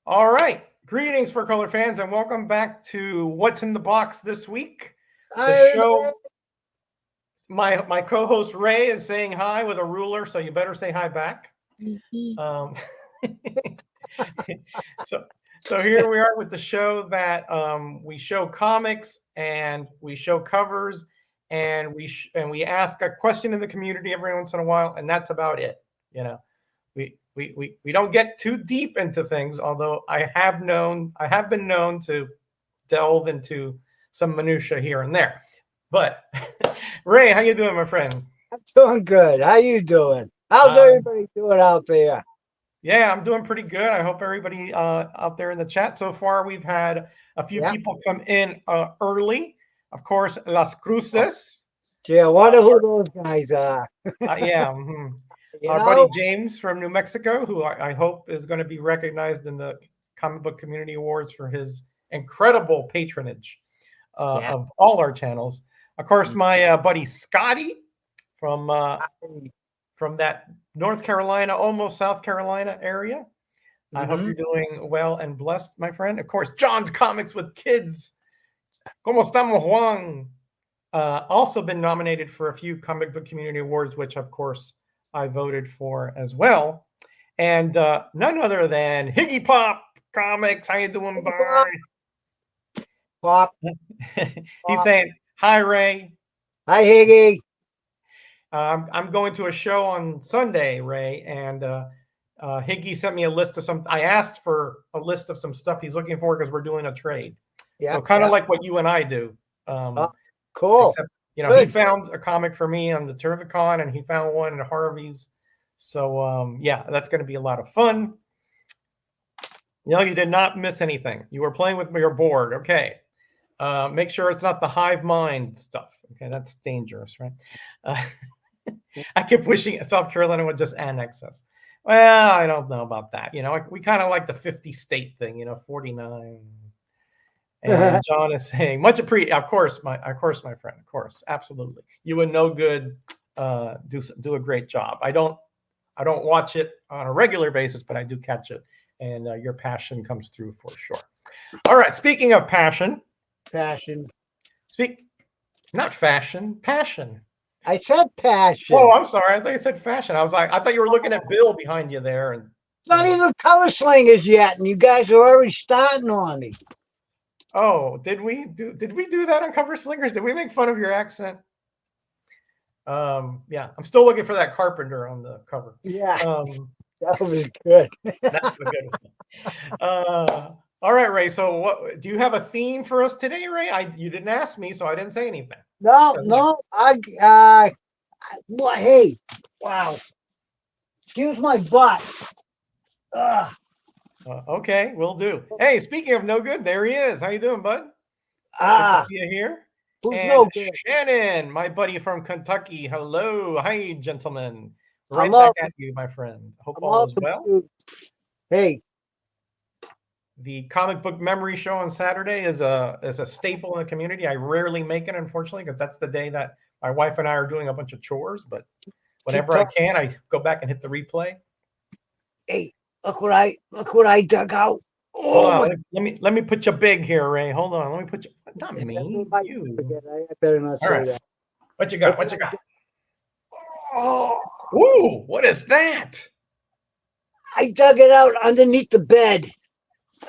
All right. Greetings, Fur Color fans, and welcome back to What's in the Box this week. The show. My co-host Ray is saying hi with a ruler, so you better say hi back. Um, so here we are with the show that we show comics and we show covers and we ask a question in the community every once in a while, and that's about it. You know, we don't get too deep into things, although I have been known to delve into some minutia here and there. But Ray, how you doing, my friend? I'm doing good. How you doing? How's everybody doing out there? Yeah, I'm doing pretty good. I hope everybody out there in the chat so far. We've had a few people come in early. Of course, Las Cruces. Yeah, I wonder who those guys are. Our buddy James from New Mexico, who I hope is going to be recognized in the Comic Book Community Awards for his incredible patronage of all our channels. Of course, my buddy Scotty from that North Carolina, almost South Carolina area. I hope you're doing well and blessed, my friend. Of course, John's Comics with Kids. ¿Cómo estamos, Juan? Also been nominated for a few Comic Book Community Awards, which, of course, I voted for as well. And none other than Higgy Pop Comics. How you doing, bye? Pop. He's saying, hi, Ray. Hi, Higgy. I'm going to a show on Sunday, Ray, and Higgy sent me a list of some. I asked for a list of some stuff he's looking for because we're doing a trade. So kind of like what you and I do. Cool. Except, he found a comic for me on the Terrificon, and he found one at Harvey's. So that's going to be a lot of fun. You did not miss anything. You were playing with your board. Okay. Make sure it's not the hive mind stuff. Okay, that's dangerous, right? I kept wishing South Carolina would just annex us. Well, I don't know about that. We kind of like the 50 state thing. 49. And John is saying, much appreciated. Of course, my friend. Of course, absolutely. You and No Good do a great job. I don't watch it on a regular basis, but I do catch it, and your passion comes through for sure. All right. Speaking of passion. Not fashion, passion. I said passion. Oh, I'm sorry. I thought you said fashion. I thought you were looking at Bill behind you there. And it's not even color slingers yet, and you guys are already starting on me. Oh, did we do that on Cover Slingers? Did we make fun of your accent? I'm still looking for that Carpenter on the cover. Yeah, that was good. That's a good one. All right, Ray. So, what do you have a theme for us today, Ray? You didn't ask me, so I didn't say anything. No. Hey, wow. Excuse my butt. Okay, will do. Hey, speaking of No Good, there he is. How you doing, bud? Good to see you here. Who's No Good? Shannon, my buddy from Kentucky. Hello, hi, gentlemen. Right back at you, my friend. Hope all is well. Hey. The Comic Book Memory Show on Saturday is a staple in the community. I rarely make it, unfortunately, because that's the day that my wife and I are doing a bunch of chores. But whenever I can, I go back and hit the replay. Hey, look what I dug out. Oh, let me put you big here, Ray. Hold on. Let me put you. Not me. You. I better not say that. What you got? Oh. Ooh, what is that? I dug it out underneath the bed.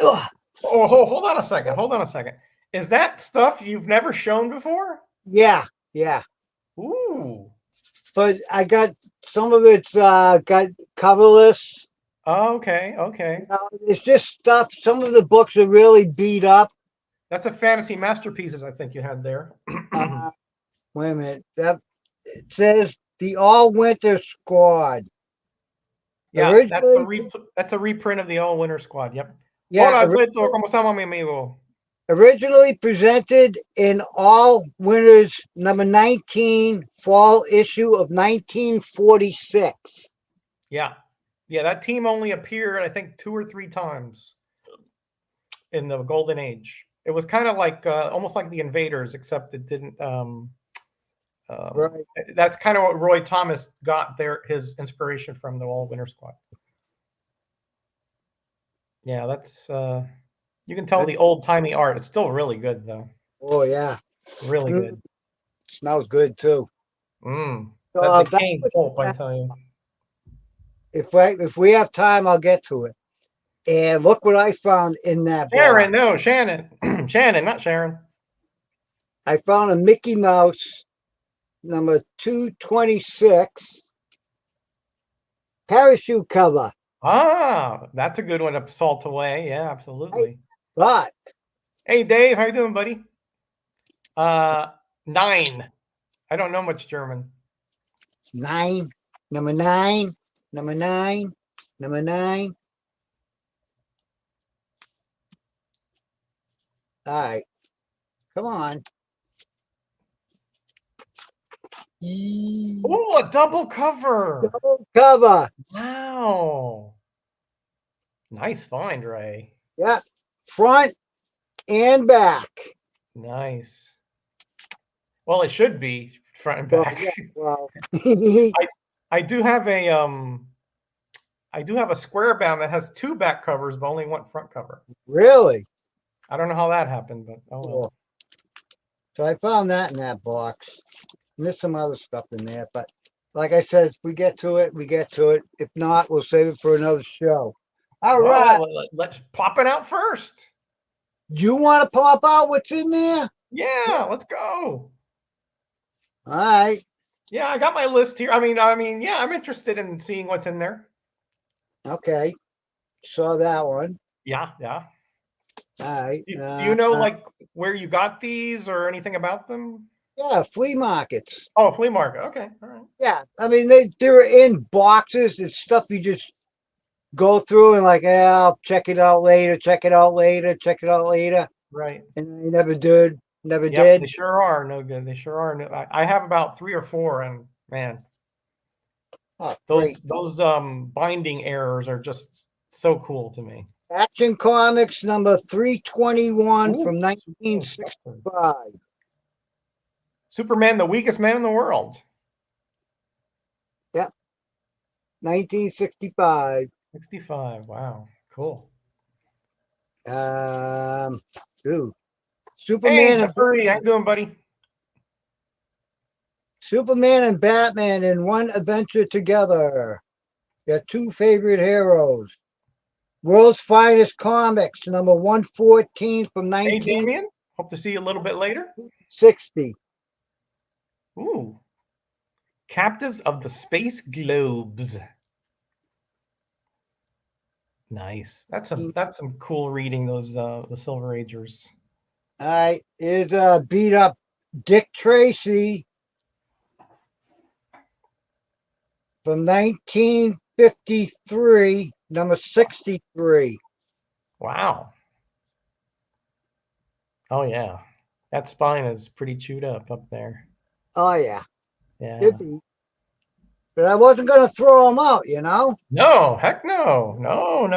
Ugh. Oh, hold on a second. Is that stuff you've never shown before? Yeah. Ooh. But I got some of it's got coverless. Oh, okay. It's just stuff. Some of the books are really beat up. That's a Fantasy Masterpieces, I think you had there. Wait a minute. It says the All Winter Squad. Yeah, that's a reprint of the All Winter Squad. Yep. Yeah. Hola, Alberto. ¿Cómo estamos, mi amigo? Originally presented in All Winters number 19, fall issue of 1946. Yeah, that team only appeared, I think, 2 or 3 times in the Golden Age. It was kind of like almost like the Invaders, except it didn't. Right. That's kind of what Roy Thomas got his inspiration from the All Winter Squad. Yeah, that's you can tell the old timey art. It's still really good though. Oh yeah. Really good. Smells good too. So That that decaying was pulp, I that. tell you. If we have time, I'll get to it. And look what I found in that Sharon, box. no, Shannon. Shannon, not Sharon. I found a Mickey Mouse number 226 parachute cover. Ah, that's a good one to salt away. Yeah, Right? absolutely. But Hey Dave, how you doing, buddy? 9. I don't know much German. 9, number 9, number 9, number 9. All right, come on. Oh, a double cover. Double cover. Wow. Nice find, Ray. Yeah, front and back. Nice. Well, it should be front and Well, back. yeah, well. I do have a square bound that has 2 back covers, but only 1 front cover. Really? I don't know how that happened, but oh well. Cool. So I found that in that box. And there's some other stuff in there, but like I said, if we get to it, we get to it. If not, we'll save it for another show. All Well, right. let's pop it out first. You want to pop out what's in there? Yeah, let's go. All right. Yeah, I got my list here. I mean, yeah, I'm interested in seeing what's in there. Okay. Saw that one. Yeah, yeah. All right. Do you know like where you got these or anything about them? Yeah, flea markets. Oh, flea market. Okay, all right. Yeah, I mean they're in boxes. It's stuff you just go through and like, yeah, I'll check it out later, check it out later, check it out later. Right. And you never did, never Yep, did. they sure are no good. They sure are. No, I have about 3 or 4, and man, Oh, great. those binding errors are just so cool to me. Action Comics number 321 Ooh, from Superman Spectre. 1965. Superman, the weakest man in the world. Yep. 1965. 65. Wow, cool. Dude. Hey, Superman Jeffrey, how you doing, buddy? Superman and Batman in one adventure together. Your 2 favorite heroes. World's Finest Comics, number 114 from Hey, Damien. Hope to see you a little bit later. 1960. Ooh. Captives of the Space Globes. Nice. That's some cool reading, those the Silver Agers. All right, is beat up Dick Tracy from 1953, number 63. Wow. Oh yeah. That spine is pretty chewed up there. Oh yeah. Yeah. But I wasn't gonna throw them out, you know? No, heck no. No.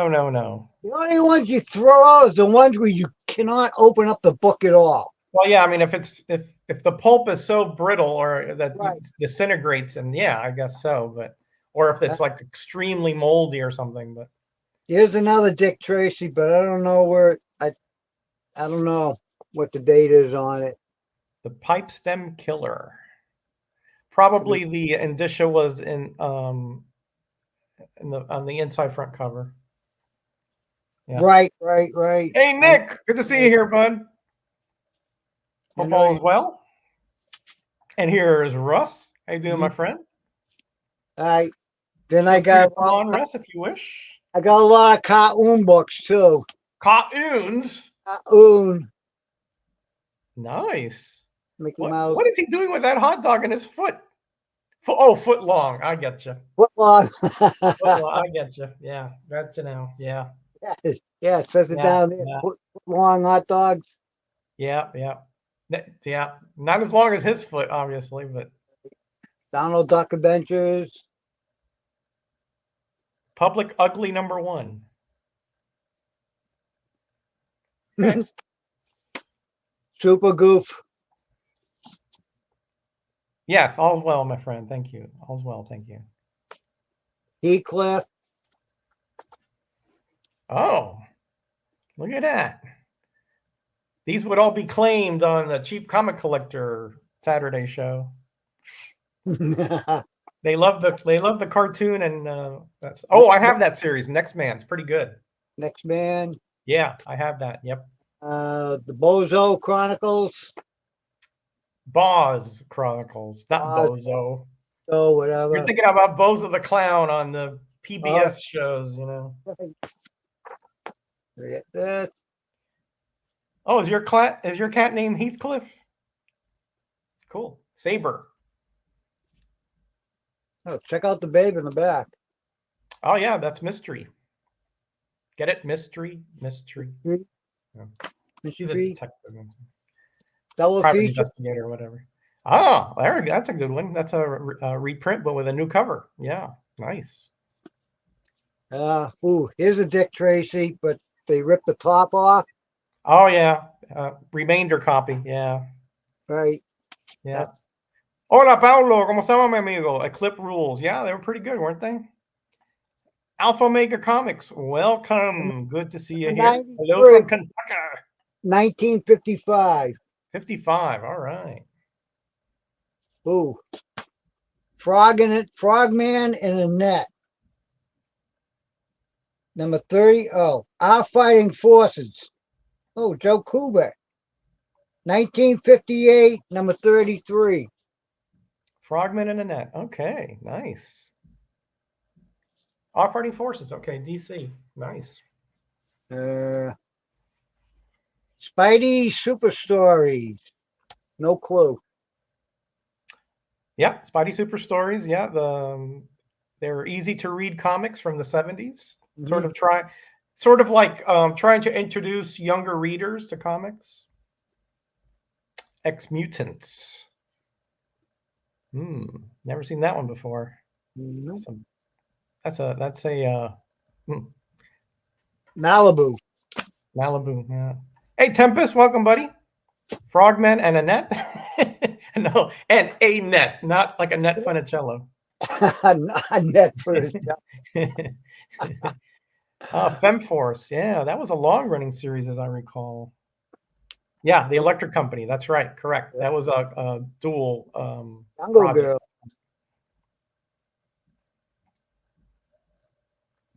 The only ones you throw out is the ones where you cannot open up the book at all. Well, yeah, I mean if the pulp is so brittle or that Right. it disintegrates, and yeah, I guess so, but or if it's like extremely moldy or something, but Here's another Dick Tracy, but I don't know where I don't know what the date is on it. the pipe stem killer. Probably the indicia was on the inside front cover. Yeah. Right. Hey Nick, good to see you here, bud. Hope all is well. And here is Russ. How you doing, my friend? All right. Then I got come on, Russ, if you wish. I got a lot of cartoon books too. Cartoons. Cartoon. Nice. Mickey Mouse. What is he doing with that hot dog in his foot? Foot long. I get you. Foot long. I get you. Yeah, got you now. Yeah. Yeah, it says it down there. Yeah. Foot long hot dogs. Yeah. Not as long as his foot, obviously, but Donald Duck Adventures. Public Ugly number 1. Okay. Super Goof. Yes, all's well, my friend. Thank you. All's well, thank you. Heathcliff. Oh, Look at that. These would all be claimed on the Cheap Comic Collector Saturday show. They love the cartoon, and that's. Oh, I have that series. Next Man. It's pretty good. Next Man. Yeah, I have that. Yep. The Bozo Chronicles. Boz Chronicles, not Boz. Bozo. Oh, whatever. You're thinking about Bozo the Clown on the PBS shows, you know. Forget that. Oh, is your cat named Heathcliff? Cool. Saber. Oh, check out the babe in the back. Oh yeah, that's Mystery. Get it? Mystery. Yeah. She's a detective. Double Private feature. investigator or whatever. Oh, that's a good one. That's a reprint, but with a new cover. Yeah, nice. Here's a Dick Tracy, but they ripped the top off. Oh yeah, remainder copy. Yeah. Right. Yeah. Hola, Paulo. ¿Cómo estamos, mi amigo? Eclipse Rules. Yeah, they were pretty good, weren't they? Alpha Omega Comics. Welcome. Good to see you here. Hello from Kentucky. 1955. 55. All right. Ooh. Frogman in a Net. Number 30. Oh, Our Fighting Forces. Oh, Joe Kubek. 1958, number 33. Frogman in a Net. Okay, nice. Our Fighting Forces. Okay, DC. Nice. Spidey Super Stories. No clue. Yeah, Spidey Super Stories. Yeah, they're easy to read comics from the 70s. Mm-hmm. Sort of like trying to introduce younger readers to comics. Ex-Mutants. Never seen that one before. Mm-hmm. That's a Malibu. Yeah. Hey, Tempest, welcome, buddy. Frogman and a net. No, and a net, not like a net Funicello. A net Funicello. Femforce. Yeah, that was a long-running series, as I recall. Yeah, the Electric Company. That's right. Correct. That was a dual project. Girl.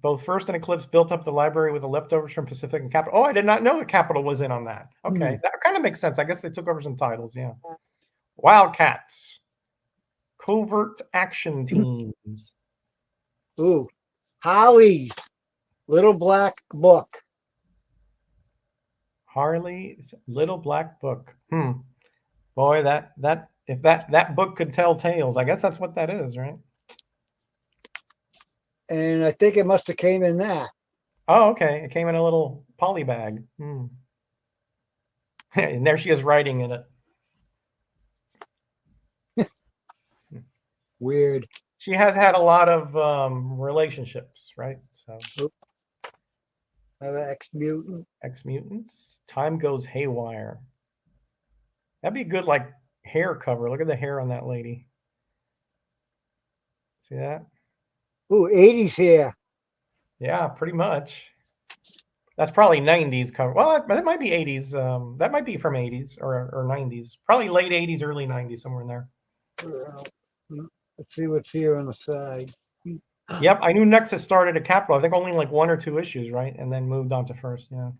Both First and Eclipse built up the library with the leftovers from Pacific and Capital. Oh, I did not know that Capital was in on that. Okay, that kind of makes sense. I guess they took over some titles. Yeah. Wildcats. Covert Action Teams. Ooh, Harley's Little Black Book. Harley's Little Black Book. Boy, if that book could tell tales, I guess that's what that is, right? And I think it must have came in that. Oh, okay. It came in a little poly bag. And there she is writing in it. Weird. She has had a lot of relationships, right? So. Another Ex-Mutant. Ex-Mutants. Time Goes Haywire. That'd be a good like hair cover. Look at the hair on that lady. See that? Ooh, 80s hair. Yeah, pretty much. That's probably 90s cover. Well, that might be 80s. That might be from 80s or 90s. Probably late 80s, early 90s, somewhere in there. Let's see what's here on the side. Yep, I knew Nexus started at Capital. I think only like 1 or 2 issues, right? And then moved on to First, yeah.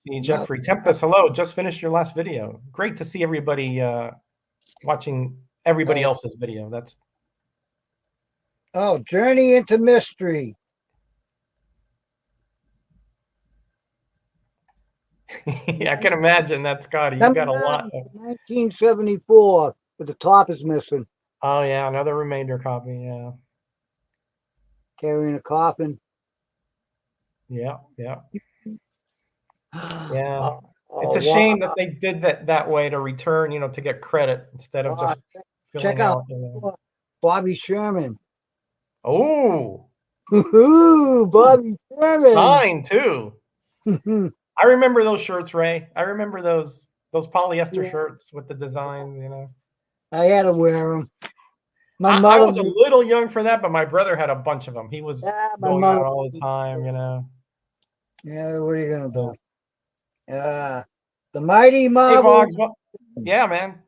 See, Jeffrey Tempest, hello. Just finished your last video. Great to see everybody watching everybody else's video. That's Journey into Mystery. Yeah, I can imagine that, Scotty. You got a lot. 1974, but the top is missing. Oh yeah, another remainder copy. Yeah. Carrying a coffin. Yeah. Yeah. It's a shame that they did that way to return, to get credit instead of just check out Bobby Sherman. Oh. Bobby Sherman. Signed too. I remember those shirts, Ray. I remember those polyester shirts with the designs, I had to wear them. I was a little young for that, but my brother had a bunch of them. He was going out all the time, Yeah, what are you gonna do? The Mighty Hey, Marvel. Boggs. Well, yeah, man.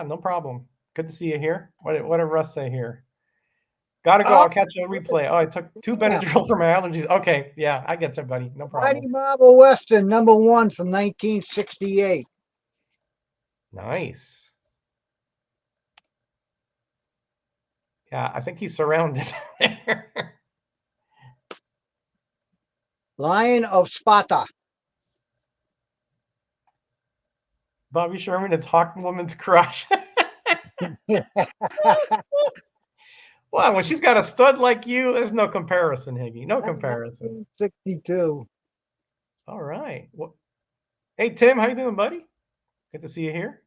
No problem. Good to see you here. What did Russ say here? Gotta go. Oh, I'll catch you on replay. Oh, I took 2 yeah. Benadryl for my allergies. Okay, yeah, I get you, buddy. No Mighty problem. Marvel Western #1 from 1968. Nice. Yeah, I think he's surrounded there. Lion of Sparta. Bobby Sherman, it's Hawk Woman's crush. Well, when she's got a stud like you, there's no comparison, Higgy. No comparison. 1962. All right. Well, hey, Tim, how you doing, buddy? Good to see you here.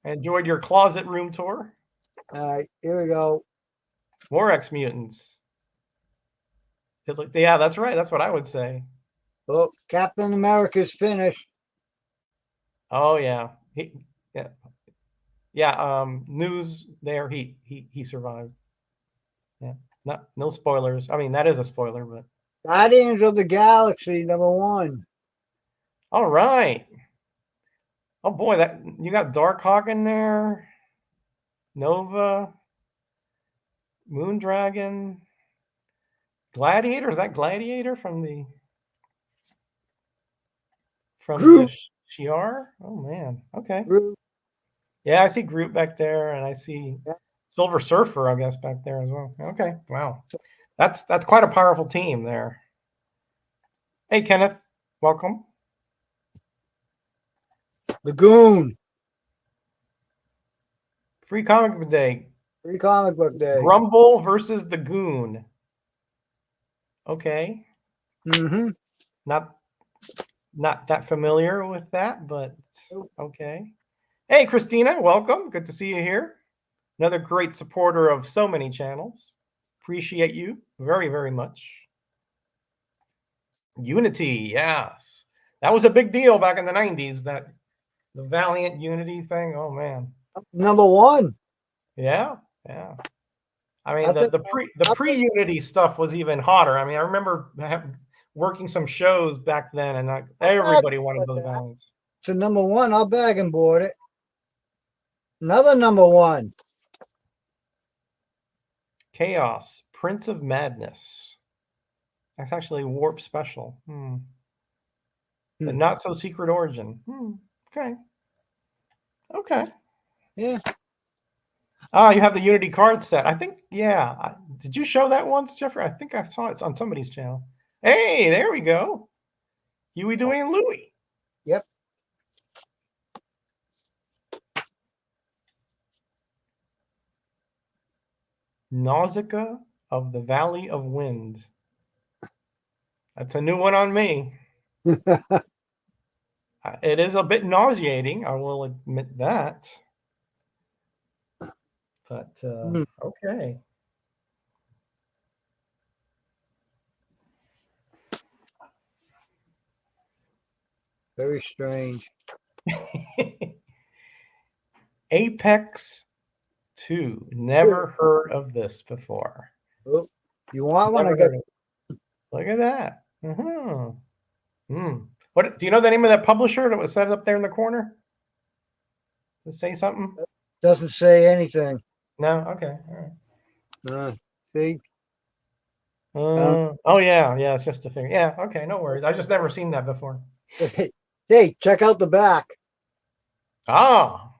I enjoyed your closet room tour. All right, here we go. More X-Mutants. Yeah, that's right. That's what I would say. Oh, Captain America's finished. Oh, yeah. Yeah. News there. He survived. Yeah. No spoilers. I mean, that is a spoiler, but Guardians of the Galaxy #1. all right. Oh boy, that you got Darkhawk in there, Nova, Moondragon, Gladiator. Is that Gladiator from the Groot. Shi'ar? Oh man, okay. Groot. Yeah, I see Groot back there, and I see Silver Surfer, I guess, back there as well. Okay, wow, that's quite a powerful team there. Hey, Kenneth, welcome. Lagoon. Free Comic Book Day. Free Comic Book Day. Grumble versus the Goon. Okay. Mm-hmm. Not that familiar with that, but okay. Hey, Christina, welcome. Good to see you here. Another great supporter of so many channels. Appreciate you very, very much. Unity, yes. That was a big deal back in the 90s, the Valiant Unity thing. Oh, man. #1. Yeah. I mean, the pre-Unity stuff was even hotter. I mean, I remember working some shows back then, and everybody wanted those Valiants. It's a #1. I'll bag and board it. Another #1. Chaos, Prince of Madness. That's actually Warp Special. The Not So Secret Origin. Okay. Yeah. You have the Unity card set. I think, yeah. Did you show that once, Jeffrey? I think I saw it on somebody's channel. Hey, there we go. Huey, Dewey, and Louie. Yep. Nausicaa of the Valley of Wind. That's a new one on me. It is a bit nauseating, I will admit that. But okay. Very strange. Apex 2. Never heard of this before. Oh, you want one? I got. Look at that. What do you know the name of that publisher that was set up there in the corner? Does it say something? Doesn't say anything. No. Okay. All right. See. Oh yeah. It's just a figure. Yeah. Okay. No worries. I just never seen that before. Hey, check out the back. Ah.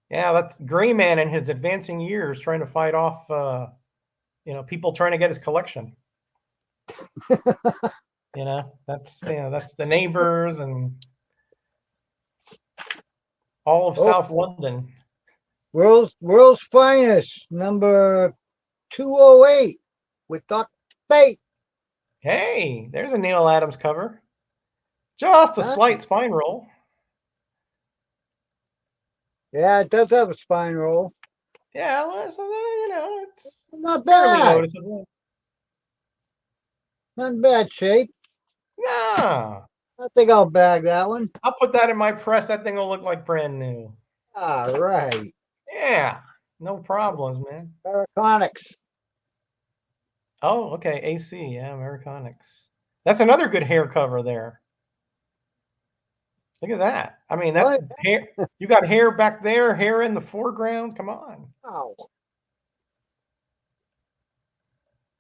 Yeah, that's Greyman in his advancing years trying to fight off, people trying to get his collection. That's the neighbors and all of South London. World's Finest, number 208 with Duck Fate. Hey, there's a Neil Adams cover. Just a slight spine roll. Yeah, it does have a spine roll. Yeah, it's not bad. Noticeable. Not in bad shape. Nah. I think I'll bag that one. I'll put that in my press. That thing will look like brand new. All right. Yeah, no problems, man. Americonics. Oh, okay. AC, yeah, Americonics. That's another good hair cover there. Look at that. I mean, that's hair. You got hair back there, hair in the foreground. Come on. Wow.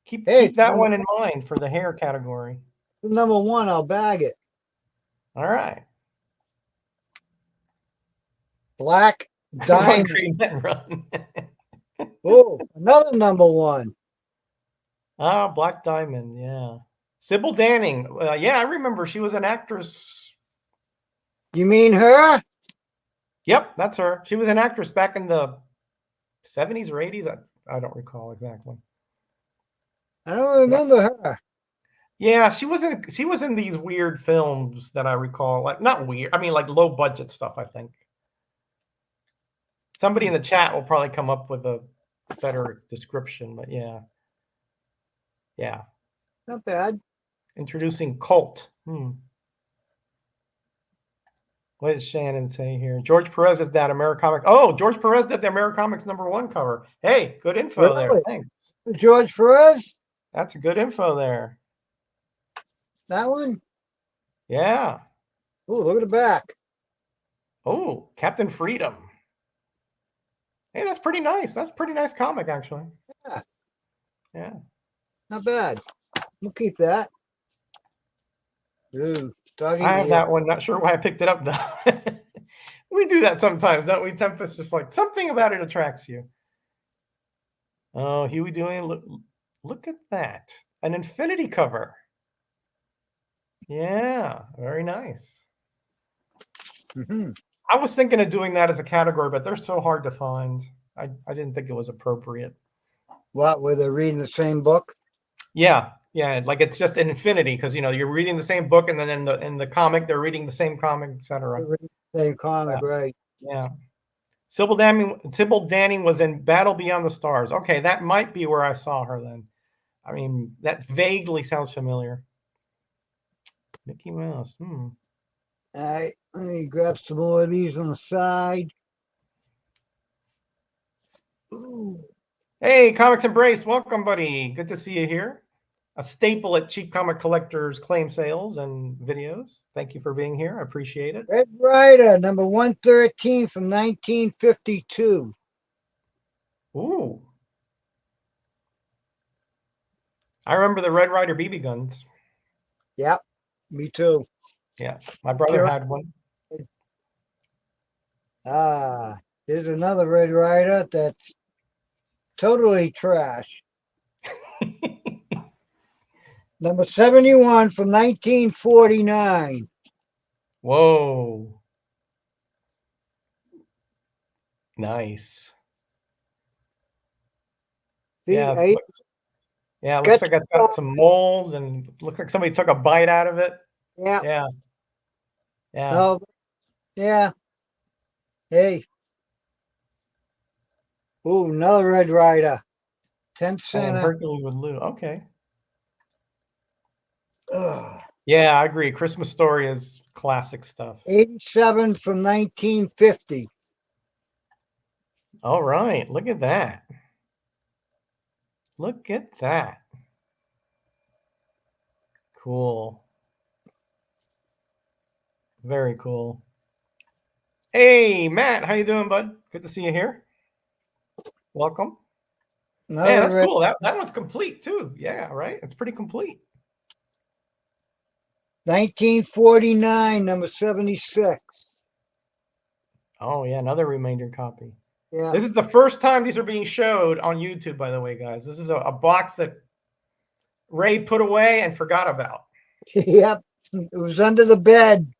Keep Hey, that one in mind for the hair category. number one, I'll bag it. All right. Black Run, Diamond. Greyman, run. Oh, another number one. Ah, Black Diamond. Yeah. Sybil Danning. Yeah, I remember she was an actress. You mean her? Yep, that's her. She was an actress back in the 70s or 80s. I don't recall exactly. I don't remember her. Yeah, she was in these weird films that I recall. Like not weird. I mean like low budget stuff, I think. Somebody in the chat will probably come up with a better description, but yeah. Yeah. Not bad. Introducing Cult. What did Shannon say here? George Perez is that Americomics. Oh, George Perez did the Americomics #1 cover. Hey, good info there. Thanks. George Perez? That's good info there. That one? Yeah. Oh, look at the back. Oh, Captain Freedom. Hey, that's pretty nice. That's a pretty nice comic, actually. Yeah. Yeah. Not bad. We'll keep that. Ooh, doggy. I have that one. Not sure why I picked it up though. We do that sometimes, don't we? Tempest, just like something about it attracts you. Oh, Huey doing look at that. An Infinity cover. Yeah, very nice. I was thinking of doing that as a category, but they're so hard to find. I didn't think it was appropriate. What, where they're reading the same book? Yeah, yeah, like it's just an infinity because you're reading the same book, and then in the comic they're reading the same comic, etc. Same comic, Yeah. right? Yeah. Sybil Danning was in Battle Beyond the Stars. Okay, that might be where I saw her then. I mean, that vaguely sounds familiar. Mickey Mouse. All right, let me grab some more of these on the side. Ooh. Hey, Comics Embrace, welcome, buddy. Good to see you here. A staple at Cheap Comic Collectors claim sales and videos. Thank you for being here. I appreciate it. Red Rider, number 113 from 1952. Ooh. I remember the Red Rider BB guns. Yep, me too. Yeah, my brother had one. Ah, here's another Red Rider that's totally trash. Number 71 from 1949. Whoa. Nice. See, yeah, it looks like it's got some mold and looks like somebody took a bite out of it. Yeah. Yeah. Yeah. Oh, yeah. Hey. Ooh, another Red Rider. 10 cent. Hercules with Lou. Okay. Ugh. Yeah, I agree. Christmas Story is classic stuff. 87 from 1950. All right. Look at that. Look at that. Cool. Very cool. Hey, Matt. How you doing, bud? Good to see you here. Welcome. Yeah, that's cool. That one's complete, too. Yeah, right? It's pretty complete. 1949, number 76. Oh, yeah, another remainder copy. Yeah. This is the first time these are being showed on YouTube, by the way, guys. This is a box that Ray put away and forgot about. Yep. It was under the bed.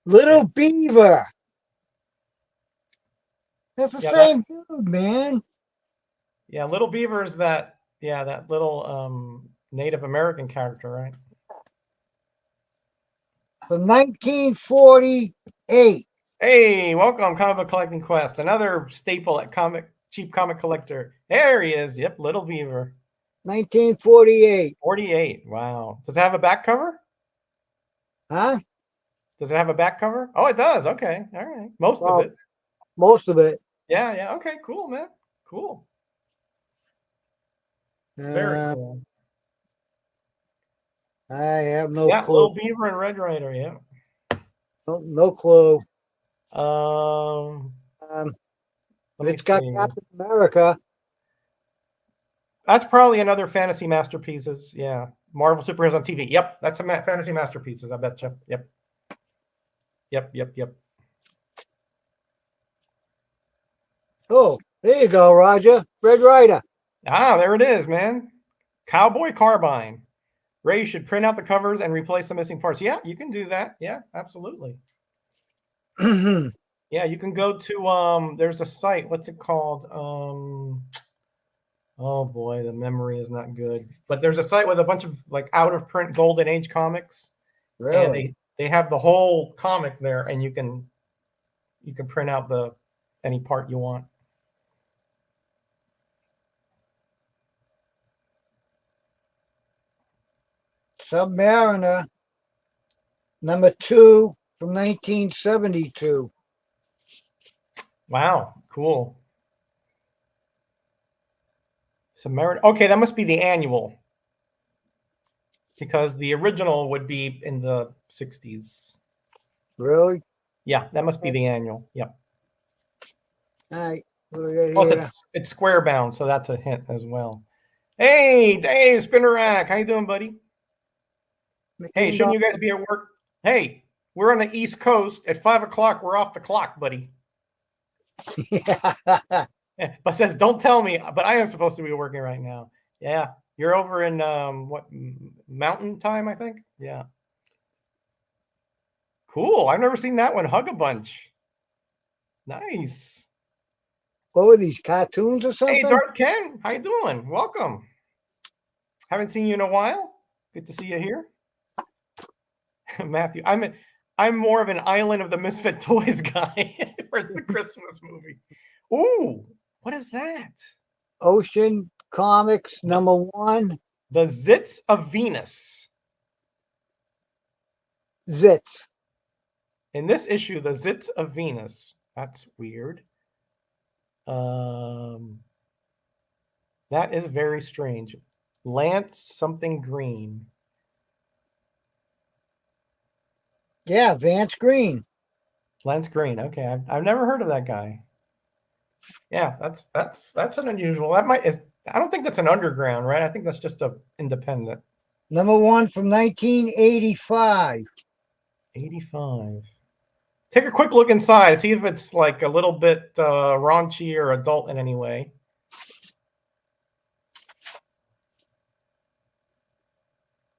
Little Beaver. That's the same dude, man. Yeah, Little Beaver is that little Native American character, right? From 1948. Hey, welcome, Comic Book Collecting Quest. Another staple at Cheap Comic Collector. There he is. Yep, Little Beaver. 1948. 48. Wow. Does it have a back cover? Huh? Does it have a back cover? Oh, it does. Okay. All right. Most of it. Most of it. Yeah, yeah. Okay, cool, man. Cool. Very cool. I have no Yeah, clue. Little Beaver and Red Rider. Yeah. No clue. Um, let me It's got see. Captain America. That's probably another Fantasy Masterpieces. Yeah, Marvel Superheroes on TV. Yep, that's a Fantasy Masterpieces. I bet you. Yep. Oh, there you go, Roger. Red Rider. Ah, there it is, man. Cowboy Carbine. Ray, you should print out the covers and replace the missing parts. Yeah, you can do that. Yeah, absolutely. Yeah, you can go to there's a site. What's it called? Oh boy, the memory is not good. But there's a site with a bunch of like out of print Golden Age comics, and Really? they have the whole comic there, and you can print out any part you want. Submariner, #2 from 1972. Wow, cool. Submariner. Okay, that must be the annual, because the original would be in the 60s. Really? Yeah, that must be the annual. Yep. All right. What do we got Plus, here? it's square bound, so that's a hint as well. Hey, Dave Spinnerack, how you doing, buddy? Hey, shouldn't you guys be at work? Hey, we're on the East Coast at 5 o'clock. We're off the clock, buddy. Yeah. But says, don't tell me, but I am supposed to be working right now. Yeah, you're over in what, Mountain Time, I think. Yeah. Cool. I've never seen that one. Hug a Bunch. Nice. What were these, cartoons or something? Hey, Darth Ken, how you doing? Welcome. Haven't seen you in a while. Good to see you here. Matthew, I'm more of an Island of the Misfit Toys guy for the Christmas movie. Ooh, what is that? Ocean Comics #1. The Zits of Venus. Zits. In this issue, the Zits of Venus. That's weird. That is very strange. Lance something Green. Yeah, Vance Green. Lance Green. Okay, I've never heard of that guy. Yeah, that's an unusual. I don't think that's an underground, right? I think that's just a independent. #1 from 1985. 85. Take a quick look inside. See if it's like a little bit raunchy or adult in any way.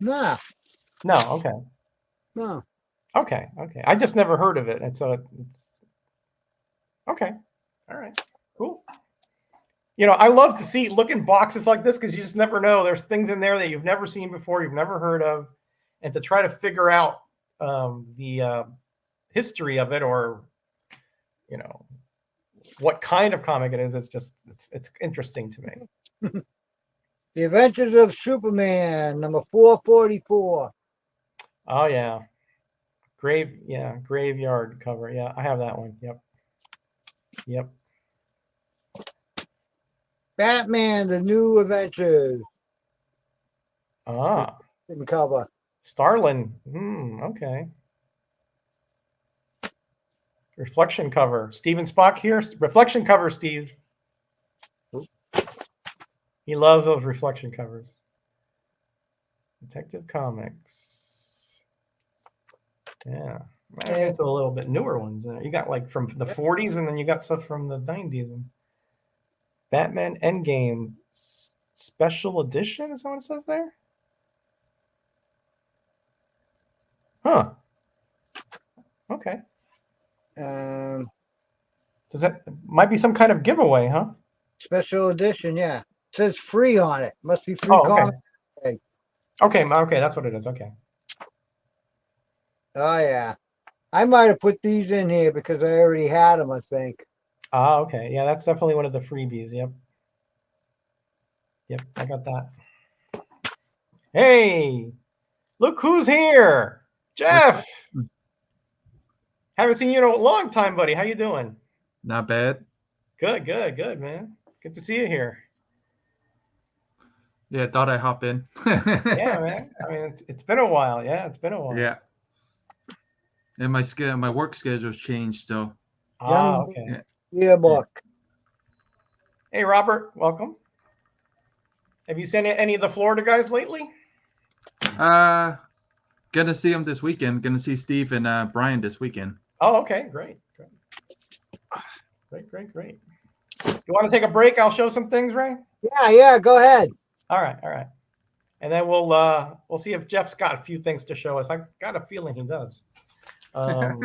Nah. No. Okay. No. Okay. I just never heard of it, and so it's okay. All right. Cool. You know, I love to look in boxes like this because you just never know. There's things in there that you've never seen before, you've never heard of, and to try to figure out the history of it, or what kind of comic it is. It's interesting to me. The Adventures of Superman, #444. Oh yeah, graveyard cover. Yeah, I have that one. Yep. Batman: The New Adventures. Ah, Cover. Starlin. Okay. Reflection cover. Steven Spock here. Reflection cover, Steve. He loves those reflection covers. Detective Comics. Yeah. I'm into a little bit newer ones. You got like from the 40s, and then you got stuff from the 90s. And Batman Endgame Special Edition, is that what it says there? Huh. Okay. Might be some kind of giveaway, huh? Special edition, yeah. It says free on it. Must be free comic. Okay, that's what it is. Okay. Oh yeah. I might have put these in here because I already had them, I think. Okay. Yeah, that's definitely one of the freebies. Yep, I got that. Hey, look who's here. Jeff. Haven't seen you in a long time, buddy. How you doing? Not bad. Good, man. Good to see you here. Yeah, thought I'd hop in. Yeah, man. mean, it's been a while. Yeah, it's been a while. Yeah. And my work schedule's changed, so Ah, Young okay. yearbook. Hey, Robert, welcome. Have you seen any of the Florida guys lately? gonna see them this weekend. Gonna see Steve and Brian this weekend. Oh, okay, great. You want to take a break? I'll show some things, Ray. Yeah, go ahead. All right. And then we'll see if Jeff's got a few things to show us. I've got a feeling he does. I'm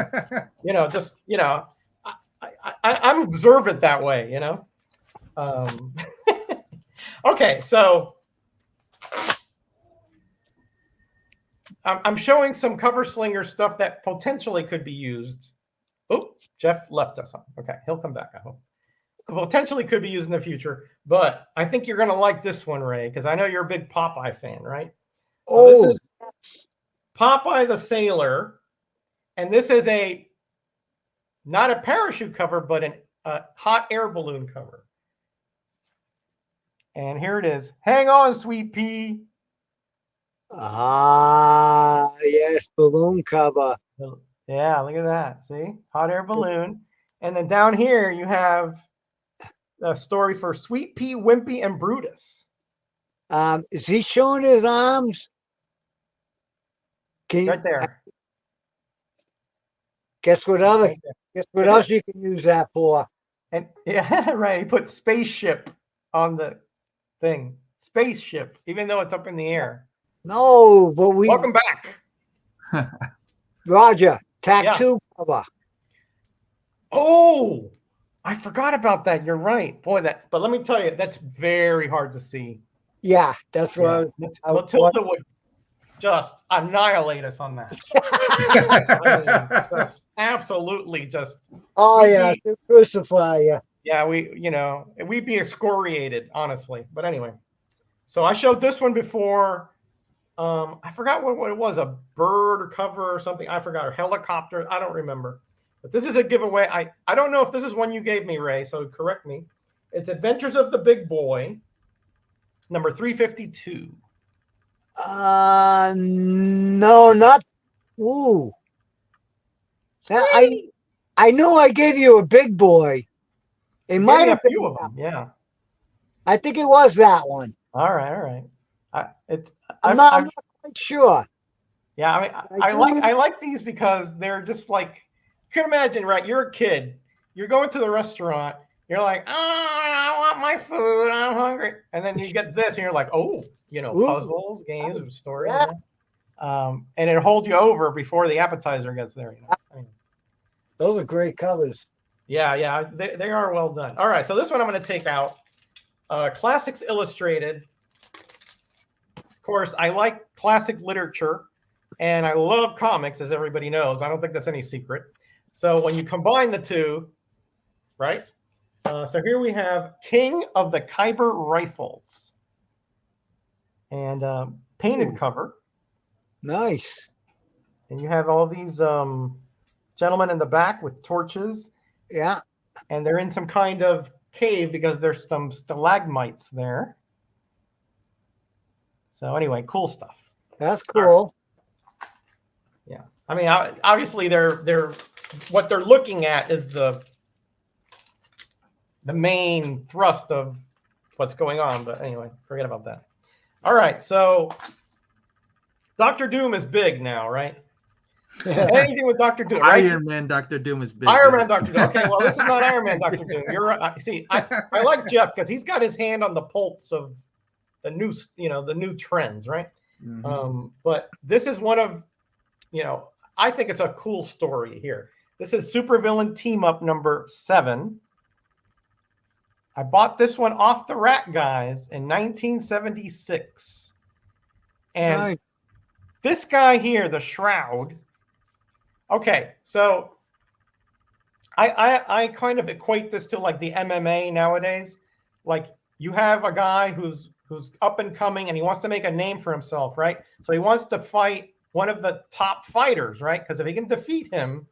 observant that way, Okay, so I'm showing some cover slinger stuff that potentially could be used. Oh, Jeff left us on. Okay, he'll come back, I hope. Potentially could be used in the future, but I think you're going to like this one, Ray, because I know you're a big Popeye fan, right? So this is Popeye the Sailor, and this is not a parachute cover, but a hot air balloon cover. And here it is. Hang on, sweet pea. Ah, yes, balloon cover. Yeah, look at that. See? Hot air balloon. And then down here you have a story for Sweet Pea, Wimpy, and Brutus. Is he showing his arms? Right there. Guess what else you can use that for? And yeah, right. He put spaceship on the thing. Spaceship, even though it's up in the air. No, but Welcome back. Roger, tattoo cover. Oh, I forgot about that. You're right. Boy, but let me tell you, that's very hard to see. Yeah, that's what Matilda would just annihilate us on that. Just absolutely just. Oh, yeah, crucify you. Yeah, we'd be excoriated, honestly. But anyway, so I showed this one before. I forgot what it was, a bird cover or something. I forgot, or helicopter. I don't remember. But this is a giveaway. I don't know if this is one you gave me, Ray, so correct me. It's Adventures of the Big Boy, number 352. No, not. Ooh. I know I gave you a Big Boy. It might have been a few of them, yeah. I think it was that one. All right. I'm not quite sure. Yeah, I mean, I like these because they're just like, you can imagine, right? You're a kid, you're going to the restaurant, you're like, oh, I want my food, I'm hungry, and then you get this, and you're like, oh, puzzles, games, stories, and it'll hold you over before the appetizer gets there. I mean, those are great colors. Yeah, they are well done. All right, so this one I'm going to take out. Classics Illustrated. Of course, I like classic literature, and I love comics, as everybody knows. I don't think that's any secret. So when you combine the two, right? So here we have King of the Khyber Rifles. And painted cover. Nice. And you have all these gentlemen in the back with torches. Yeah. And they're in some kind of cave because there's some stalagmites there. So anyway, cool stuff. That's cool. Yeah. I mean, obviously they're what they're looking at is the main thrust of what's going on. But anyway, forget about that. All right. So Dr. Doom is big now, right? Anything with Dr. Doom, right? Iron Man Dr. Doom is big. Iron Man Dr. Doom. Okay, well, this is not Iron Man Dr. Doom. You're right. See, I like Jeff because he's got his hand on the pulse of the new trends, right? Mm-hmm. But this is one of, I think it's a cool story here. This is Supervillain Team Up number 7. I bought this one off the rack, guys, in 1976. And this guy here, the Shroud. Okay, so I kind of equate this to like the MMA nowadays. Like you have a guy who's up and coming and he wants to make a name for himself, right? So he wants to fight one of the top fighters, right? Because if he can defeat him,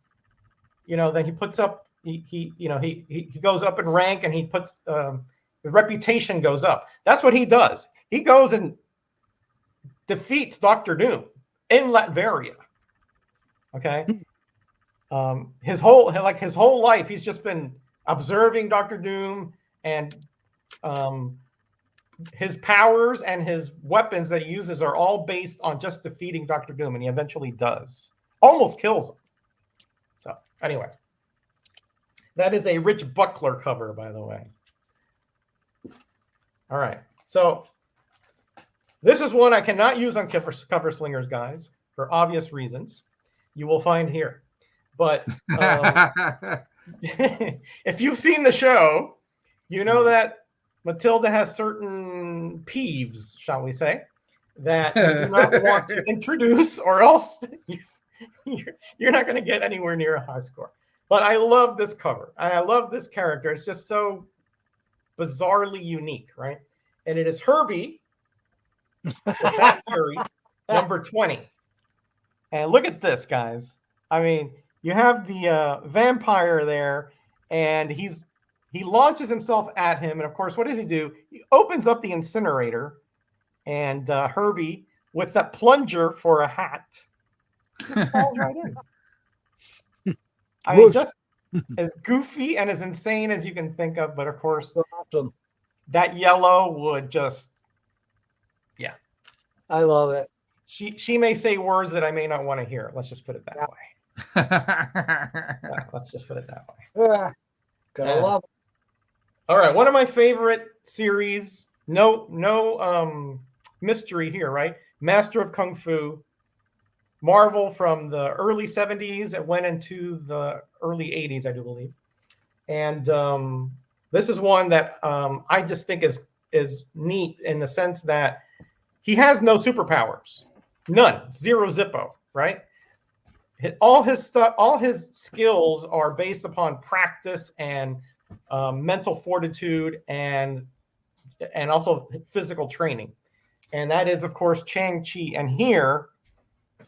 then he puts up he goes up in rank and he puts his reputation goes up. That's what he does. He goes and defeats Doctor Doom in Latveria. Okay. His whole life, he's just been observing Doctor Doom, and his powers and his weapons that he uses are all based on just defeating Doctor Doom, and he eventually does. Almost kills him. So anyway, that is a Rich Buckler cover, by the way. All right. So this is one I cannot use on cover slingers, guys, for obvious reasons. You will find here. But if you've seen the show, you know that Matilda has certain peeves, shall we say, that you do not want to introduce, or else you're not going to get anywhere near a high score. But I love this cover, and I love this character. It's just so bizarrely unique, right? And it is Herbie, the Fat Fury, number 20. And look at this, guys. I mean, you have the vampire there, and he launches himself at him. And of course, what does he do? He opens up the incinerator, and Herbie, with that plunger for a hat, just falls right in. I mean, just as goofy and as insane as you can think of, but of course, Awesome. that yellow would just, yeah. I love it. She may say words that I may not want to hear. Let's just put it that way. Yeah, let's just put it that way. Yeah. Gotta love it. All right, one of my favorite series. No mystery here, right? Master of Kung Fu. Marvel from the early 70s. It went into the early 80s, I do believe. And this is one that I just think is neat in the sense that he has no superpowers. None. Zero Zippo, right? All his stuff, all his skills are based upon practice and mental fortitude and also physical training. And that is, of course, Chang-Chi. And here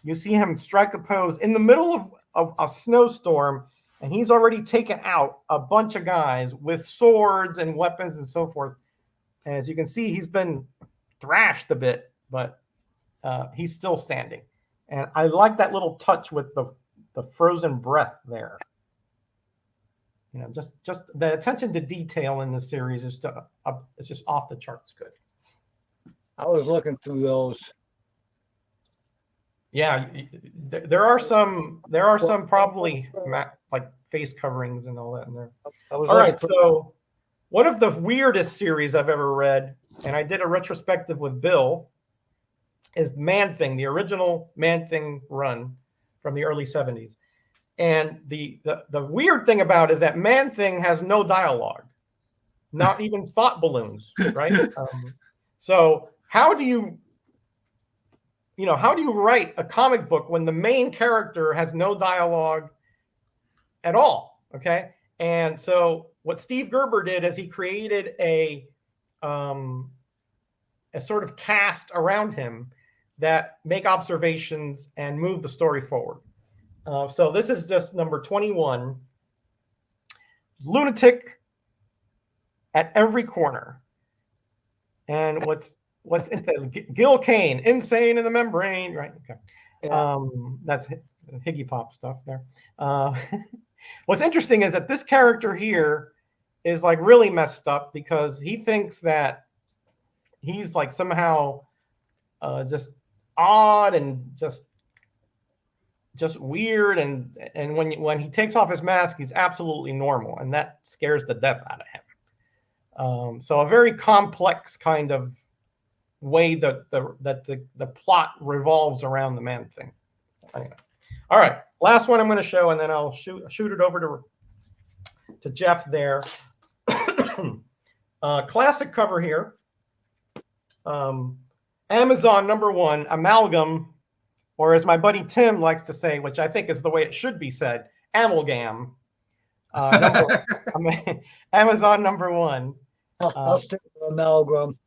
you see him strike a pose in the middle of a snowstorm, and he's already taken out a bunch of guys with swords and weapons and so forth. And as you can see, he's been thrashed a bit, but he's still standing. And I like that little touch with the frozen breath there. You know, just the attention to detail in this series is it's just off the charts good. I was looking through those. Yeah, there are some probably like face coverings and all that in there. All right, so one of the weirdest series I've ever read, and I did a retrospective with Bill, is Man-Thing, the original Man-Thing run from the early 70s. And the weird thing about it is that Man-Thing has no dialogue, not even thought balloons, right? So how do you write a comic book when the main character has no dialogue at all? Okay. And so what Steve Gerber did is he created a sort of cast around him that make observations and move the story forward. So this is just number 21. Lunatic at every corner. And what's Gil Kane, insane in the membrane, right? Okay. Yeah. That's Higgy Pop stuff there. What's interesting is that this character here is like really messed up because he thinks that he's like somehow just odd and just weird, and when he takes off his mask, he's absolutely normal, and that scares the death out of him. So a very complex kind of way that the plot revolves around the Man-Thing. Anyway. All right, last one I'm going to show, and then I'll shoot it over to Jeff there. Classic cover here. Amazon #1 Amalgam, or as my buddy Tim likes to say, which I think is the way it should be said, Amalgam. Amazon #1. I'll stick with Amalgam.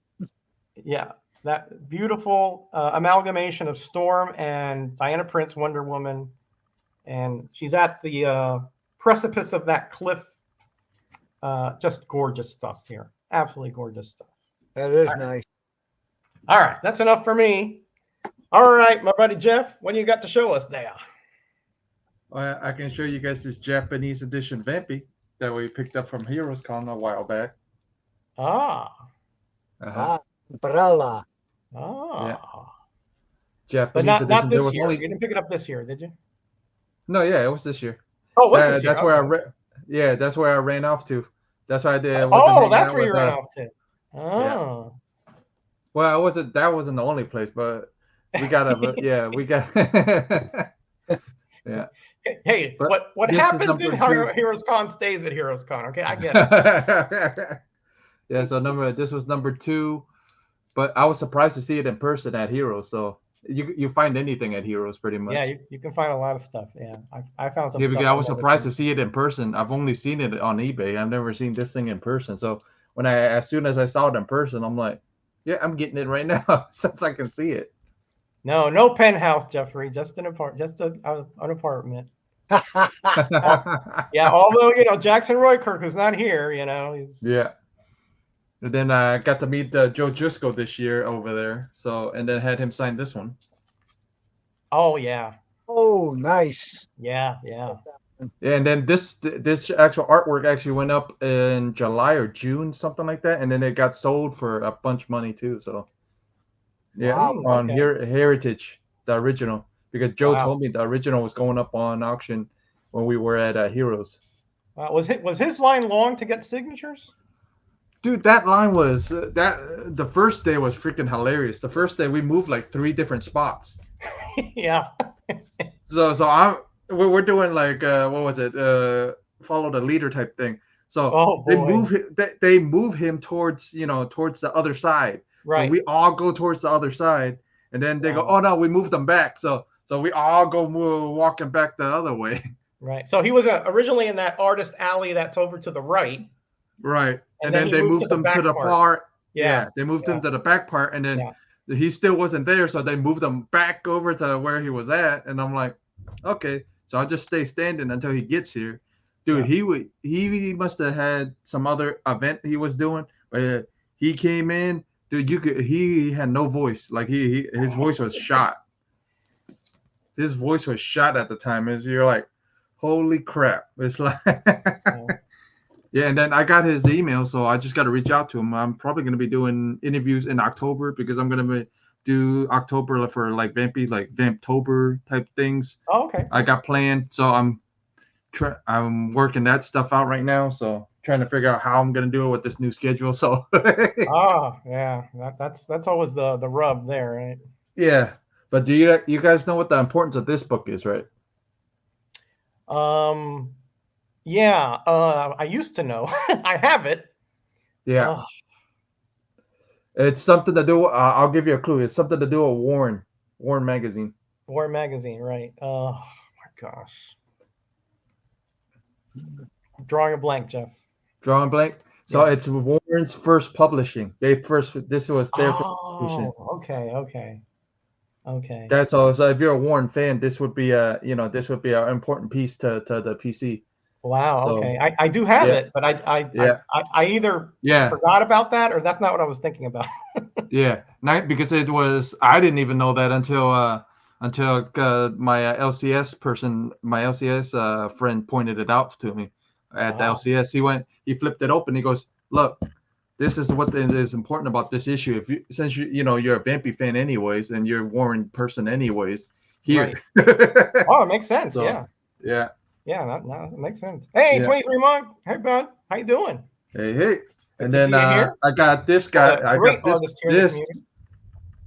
Yeah, that beautiful amalgamation of Storm and Diana Prince, Wonder Woman, and she's at the precipice of that cliff. Just gorgeous stuff here. Absolutely gorgeous stuff. That is nice. All right, that's enough for me. All right, my buddy Jeff, what do you got to show us there? I can show you guys this Japanese edition Vampy that we picked up from Heroes Con a while back. Ah. Uh-huh. Umbrella. Ah. Yeah. But Japanese not edition. There this was year. only You didn't pick it up this year, did you? no, yeah, it was this year. Oh, what's this year? That's where Okay. yeah, that's where I ran off to. That's why I did. Oh, that's where you ran off to. Oh. Well, that wasn't the only place, but we got a yeah, we got yeah. Hey, But what this is happens in number 2. Heroes Con stays at Heroes Con. Okay, I get it. Yeah, so this was number 2, but I was surprised to see it in person at Heroes. So you find anything at Heroes pretty much. Yeah, you can find a lot of stuff. Yeah, I found some Yeah, stuff. because I was surprised to see it in person. I've only seen it on eBay. I've never seen this thing in person. So as soon as I saw it in person, I'm like, yeah, I'm getting it right now since I can see it. No penthouse, Jeffrey. Just an apartment. Yeah, although Jackson Roykirk, who's not here, he's yeah. And then I got to meet Joe Jusko this year over there. So and then had him sign this one. Oh yeah. Oh, nice. Yeah. Yeah, and then this actual artwork actually went up in July or June, something like that, and then it got sold for a bunch of money too. So yeah, Wow. on Okay. Heritage, the original, because Joe Wow. told me the original was going up on auction when we were at Heroes. Was his line long to get signatures? Dude, that line was the first day was freaking hilarious. The first day we moved like 3 different spots. Yeah. So we're doing like what was it? Follow the leader type thing. So Oh, boy. they move him towards towards the other side. Right. So we all go towards the other side, and then they go, Wow. oh no, we moved them back. So we all go walking back the other way. Right. So he was originally in that artist alley that's over to the right. Right. And then then he they moved moved to the them to back the part. far. Yeah. They moved him to the back part, and then he still wasn't there, so they moved him back over to where he was at. And I'm like, okay, so I'll just stay standing until he gets here. Dude, he must have had some other event he was doing, but he came in, dude. He had no voice, like his voice was shot. His voice was shot at the time. You're like, holy crap! It's like. Yeah, and then I got his email, so I just got to reach out to him. I'm probably going to be doing interviews in October because I'm going to do October for like Vampy, like Vamptober type things. Oh, okay. I got planned, so I'm working that stuff out right now. So trying to figure out how I'm going to do it with this new schedule. So. Yeah, that's always the rub there, right? Yeah, but do you guys know what the importance of this book is, right? Yeah, I used to know. I have it. Yeah. It's something to do. I'll give you a clue. It's something to do with Warren magazine. Warren magazine, right? Oh my gosh. I'm drawing a blank, Jeff. Drawing a blank. So it's Warren's first publishing. This was their first publishing. Okay. That's all. So if you're a Warren fan, this would be an important piece to the PC. Wow. So, okay. I do have it, but I either forgot about that or that's not what I was thinking about. Yeah, because it was. I didn't even know that until my LCS person, my LCS friend pointed it out to me at the LCS. He flipped it open. He goes, look, this is what is important about this issue. Since you're a Vampy fan anyways, and you're a Warren person anyways, here. Right. Oh, it makes sense. So, yeah. Yeah, that makes sense. Hey, 23 Monk. Hey, bud. How you doing? Hey. And then I got this guy. I got this.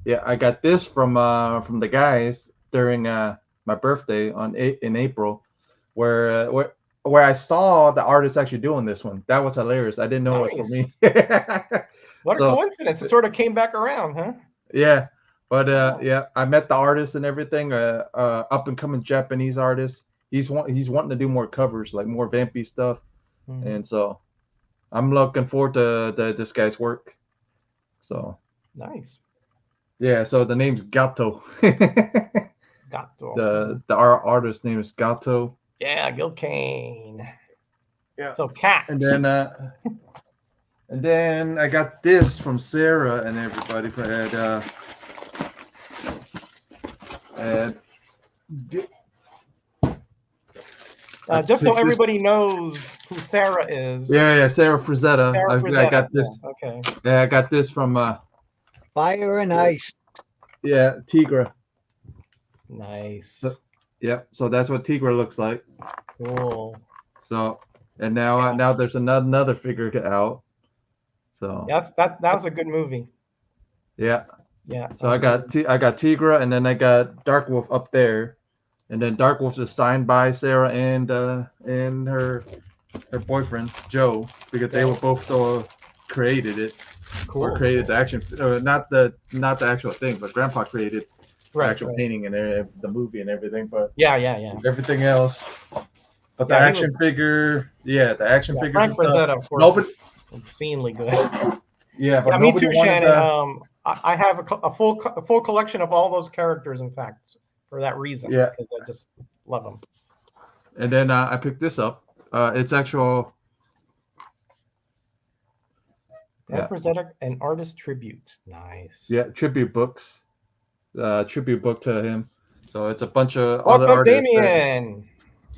Yeah, I got this from the guys during my birthday in April, where I saw the artist actually doing this one. That was hilarious. I didn't know it was for me. What a coincidence! It sort of came back around, huh? Yeah, but I met the artist and everything. Up and coming Japanese artist. He's wanting to do more covers, like more Vampy stuff, and so I'm looking forward to this guy's work. So nice. Yeah, so the name's Gato. Gato. The artist name is Gato. Yeah, Gil Kane. Yeah. So cat. And then I got this from Sarah and everybody. And just so everybody knows who Sarah is. Yeah, Sarah Frazetta. Sarah I Frazetta. got this. Yeah, okay. Yeah, I got this from Fire and Ice. Yeah, Tigra. Nice. So that's what Tigra looks like. Cool. So, and now there's another figure out. So that was a good movie. Yeah. Yeah. So I got Tigra, and then I got Dark Wolf up there, and then Dark Wolf is signed by Sarah and her boyfriend Joe, because they were both created it. Cool. Or created the action, not the actual thing, but Grandpa created the actual painting and the movie and everything. But yeah. Everything else. But the action figure, the action figures. Frank Frazetta, of course, nobody, obscenely good. Yeah, but me too, Shannon. I have a full collection of all those characters. In fact, for that reason, because I just love them. And then I picked this up. It's actual. Frazetta and artist tribute. Nice. Yeah, tribute books. Tribute book to him. So it's a bunch of Welcome, other artists. Damien.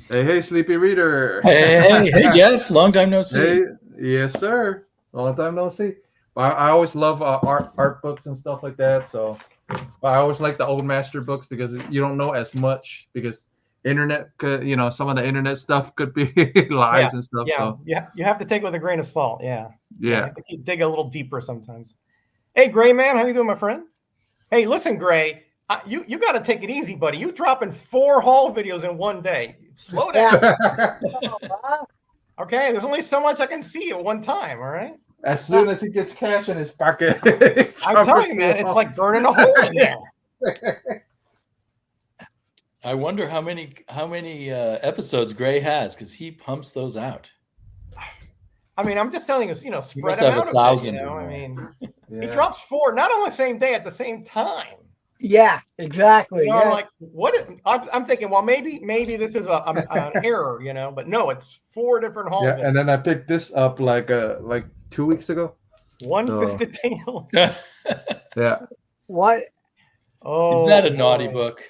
Hey, Sleepy Reader. Hey, Jeff. Long time no see. Hey, yes, sir. Long time no see. I always love art books and stuff like that. So I always like the old master books because you don't know as much, because internet, some of the internet stuff could be lies and stuff. Yeah, so. You have to take it with a grain of salt. Yeah. Yeah. You have to dig a little deeper sometimes. Hey, Greyman, how you doing, my friend? Hey, listen, Gray, you got to take it easy, buddy. You dropping 4 haul videos in one day. Slow down. Okay, there's only so much I can see at one time. All right. As soon as he gets cash in his pocket, I'm telling you, man, it's like burning a hole in there. I wonder how many episodes Gray has, because he pumps those out. I mean, I'm just telling you, spread He must them have out 1,000. I mean, he drops 4, not on the same day, at the same time. Yeah, exactly. I'm like, what? I'm thinking, well, maybe this is an error, but no, it's 4 different hauls. Yeah, and then I picked this up like 2 weeks ago. One-Fisted Tales. Yeah. What? Oh, isn't that a naughty book?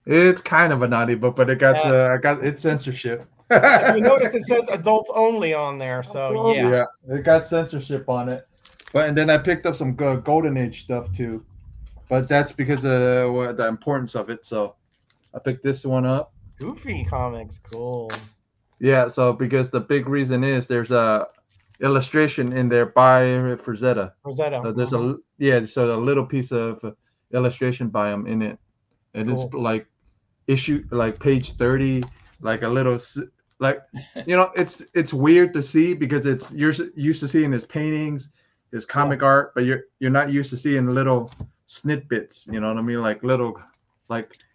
It's kind of a naughty book, but it got it's censorship. You notice it says adults only on there, so yeah, it got censorship on it. And then I picked up some Golden Age stuff too, but that's because of the importance of it. So I picked this one up. Goofy comics, cool. Yeah, so because the big reason is there's a illustration in there by Frazetta. So there's so a little piece of illustration by him in it, and cool. It's like page 30, like a little it's weird to see because you're used to seeing his paintings, his comic art, but you're not used to seeing little snippets, you know what I mean, like little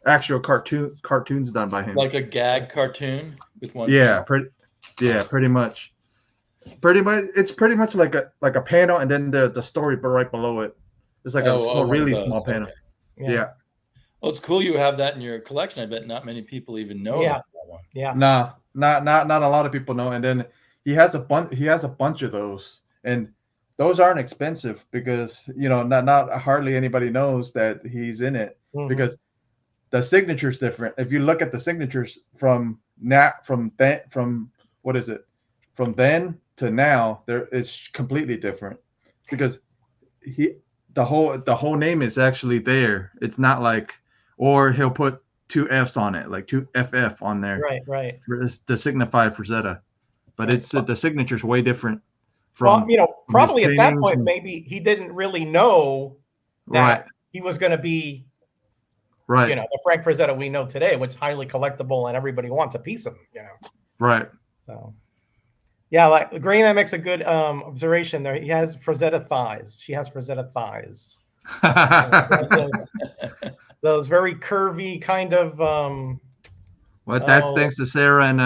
actual cartoons done by him, like a gag cartoon with one. Pretty much it's pretty much like a panel, and then the story but right below it. It's like really small panel. Okay. Yeah. Well, it's cool you have that in your collection. I bet not many people even know about that one. Yeah. Nah, not a lot of people know. And then he has a bunch of those, and those aren't expensive because not hardly anybody knows that he's in it, because the signature's different. If you look at the signatures from then to now, it's completely different, because the whole name is actually there. It's not like, or he'll put 2 F's on it, like 2 FF on there, right, to signify Frazetta, but it's the signature's way different. From probably at that point, maybe he didn't really know that he was going to be, the Frank Frazetta we know today, which is highly collectible and everybody wants a piece of him, Right. So, yeah, like Greyman makes a good observation there. He has Frazetta thighs. She has Frazetta thighs. Those very curvy kind of. Well, that's thanks to Sarah and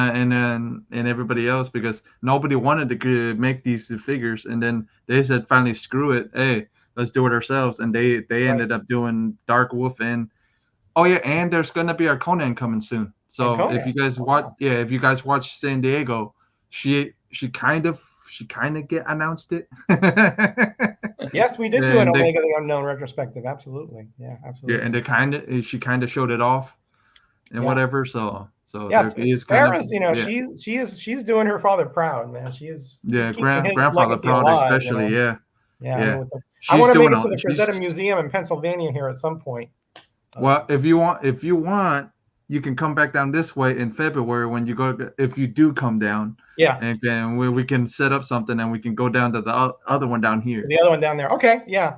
everybody else, because nobody wanted to make these figures, and then they said finally, screw it, hey, let's do it ourselves, and they ended up doing Dark Wolf and there's gonna be our Conan coming soon. So if you guys watch San Diego, she kind of get announced it. Yes, we did do an And Omega the Unknown retrospective. Absolutely. Yeah, absolutely. Yeah, and she kind of showed it off and whatever. So yeah, there is Sarah's, kind of, she's doing her father proud, man. She's keeping his grandfather legacy proud, alive, especially. Yeah. I mean, I She's want to make doing it to the Frazetta Museum in Pennsylvania here at some point. Well, if you want, you can come back down this way in February when you go. If you do come down, and then we can set up something and we can go down to the other one down here. The other one down there. Okay, yeah.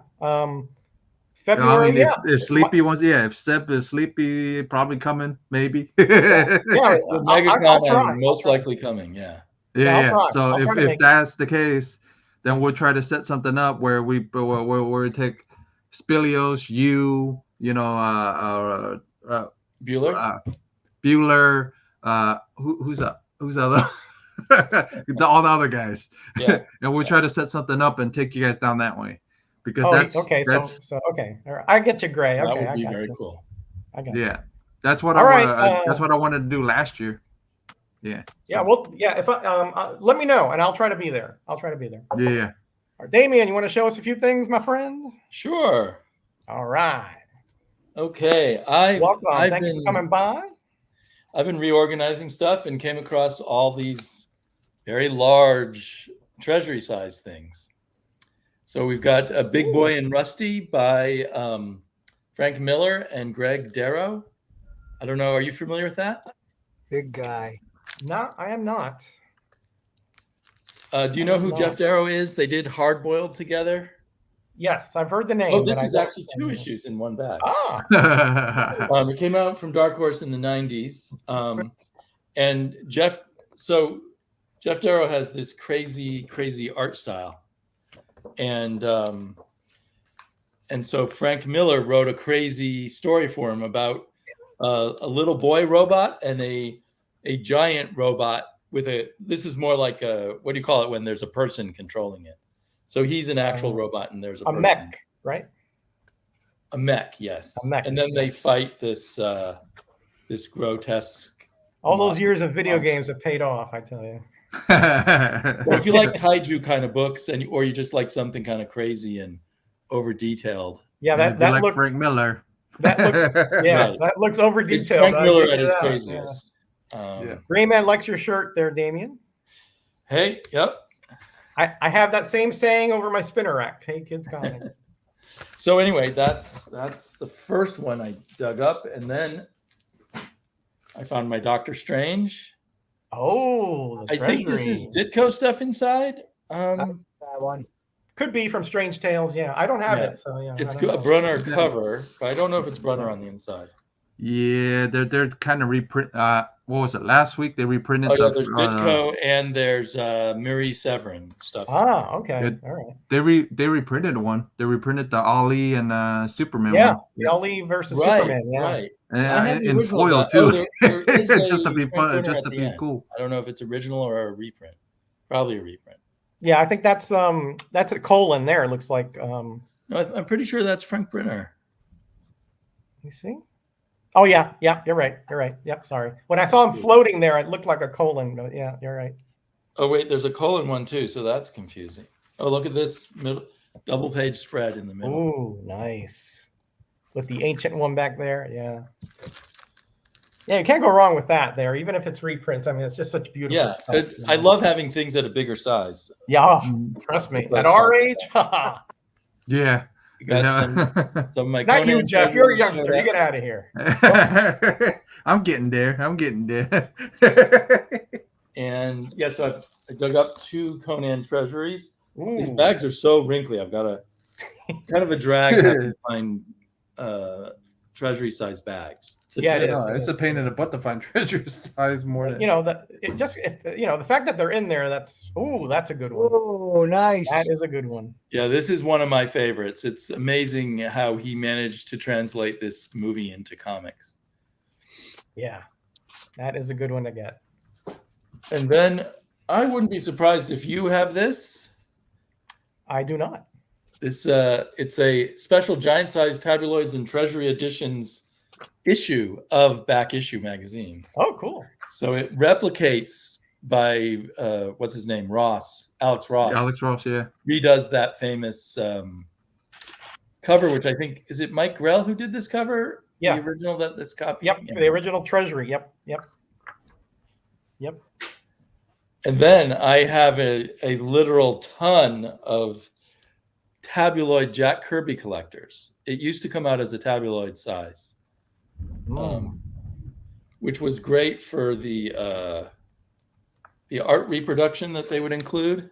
February. I mean, if Sleepy wants, if Seb is Sleepy, probably coming, maybe. I'll try. Most likely coming. Yeah. I'll try. So if that's the case, then we'll try to set something up where we take Spilios, Bueller. Bueller. Who's the other? All the other guys. Yeah. And we'll try to set something up and take you guys down that way. Because okay. All right. I get you, Gray. That Okay, would be very cool. I got you. Yeah, that's what that's what I wanted to do last year. Yeah. Yeah. Well, yeah. If let me know, and I'll try to be there. Yeah. All right, Damien, you want to show us a few things, my friend? Sure. All right. Okay. Welcome. Thank you for coming by. I've been reorganizing stuff and came across all these very large treasury-sized things. So we've got a Big Boy and Rusty by Frank Miller and Greg Darrow. I don't know. Are you familiar with that? Big guy. No, I am not. Do you know who Jeff Darrow is? They did Hard Boiled together. Yes, I've heard the name. Oh, this is actually 2 issues in one bag. Ah. It came out from Dark Horse in the 90s. And Jeff Darrow has this crazy art style. And so Frank Miller wrote a crazy story for him about a little boy robot and a giant robot with this is more like what do you call it when there's a person controlling it? So he's an actual robot and there's a person. mech, right? A mech, yes. A mech. And then they fight this grotesque. All those years of video games have paid off, I tell you. Well, if you like kaiju kind of books or you just like something kind of crazy and over detailed. Yeah, that looks Frank Miller. That looks that looks over detailed. It's Frank Miller at his craziest. Greyman likes your shirt there, Damien. Hey, yep. I have that same saying over my spinner rack. Hey, kids, comics. So anyway, that's the first one I dug up, and then I found my Doctor Strange. Oh, I think this is Ditko stuff inside. That one could be from Strange Tales. Yeah, I don't have it, so yeah. It's a Brunner cover, but I don't know if it's Brunner on the inside. Yeah, they're kind of reprint. What was it? Last week they reprinted. There's Ditko and there's Miri Severin stuff. Ah, okay, all right. They reprinted one. They reprinted the Ali and Superman. Yeah, one. the Ali versus Superman. Yeah, right. And in foil too. There just to be fun, just to be cool. I don't know if it's original or a reprint. Probably a reprint. Yeah, I think that's a colon there. It looks like. No, I'm pretty sure that's Frank Brenner. Let me see. Oh yeah, you're right. Yep, sorry. When I saw him floating there, it looked like a colon. But yeah, you're right. Oh wait, there's a colon one too, so that's confusing. Oh, look at this middle double page spread in the middle. Ooh, nice. With the ancient one back there, yeah. Yeah, you can't go wrong with that there, even if it's reprints. I mean, it's just such beautiful stuff. I love having things at a bigger size. Yeah, trust me. At our age, yeah. You got some of my Not you, Jeff. You're a youngster. You get out of here. I'm getting there. And yeah, so I dug up 2 Conan treasuries. Ooh. These bags are so wrinkly. I've got a kind of a drag having to find treasury size bags. It's a pain in the butt to find treasure size more than the fact that they're in there, that's a good one. Oh, nice. That is a good one. Yeah, this is one of my favorites. It's amazing how he managed to translate this movie into comics. Yeah, that is a good one to get. And then I wouldn't be surprised if you have this. I do not. This it's a special giant-sized tabloids and treasury editions issue of Back Issue magazine. Oh, cool. So it replicates what's his name, Alex Ross. Alex Ross, yeah. Redoes that famous cover, which I think, is it Mike Grell who did this cover? Yeah. The original that's copied? Yep, for the original Treasury. Yep. And then I have a literal ton of tabloid Jack Kirby collectors. It used to come out as a tabloid size, which was great for the art reproduction that they would include.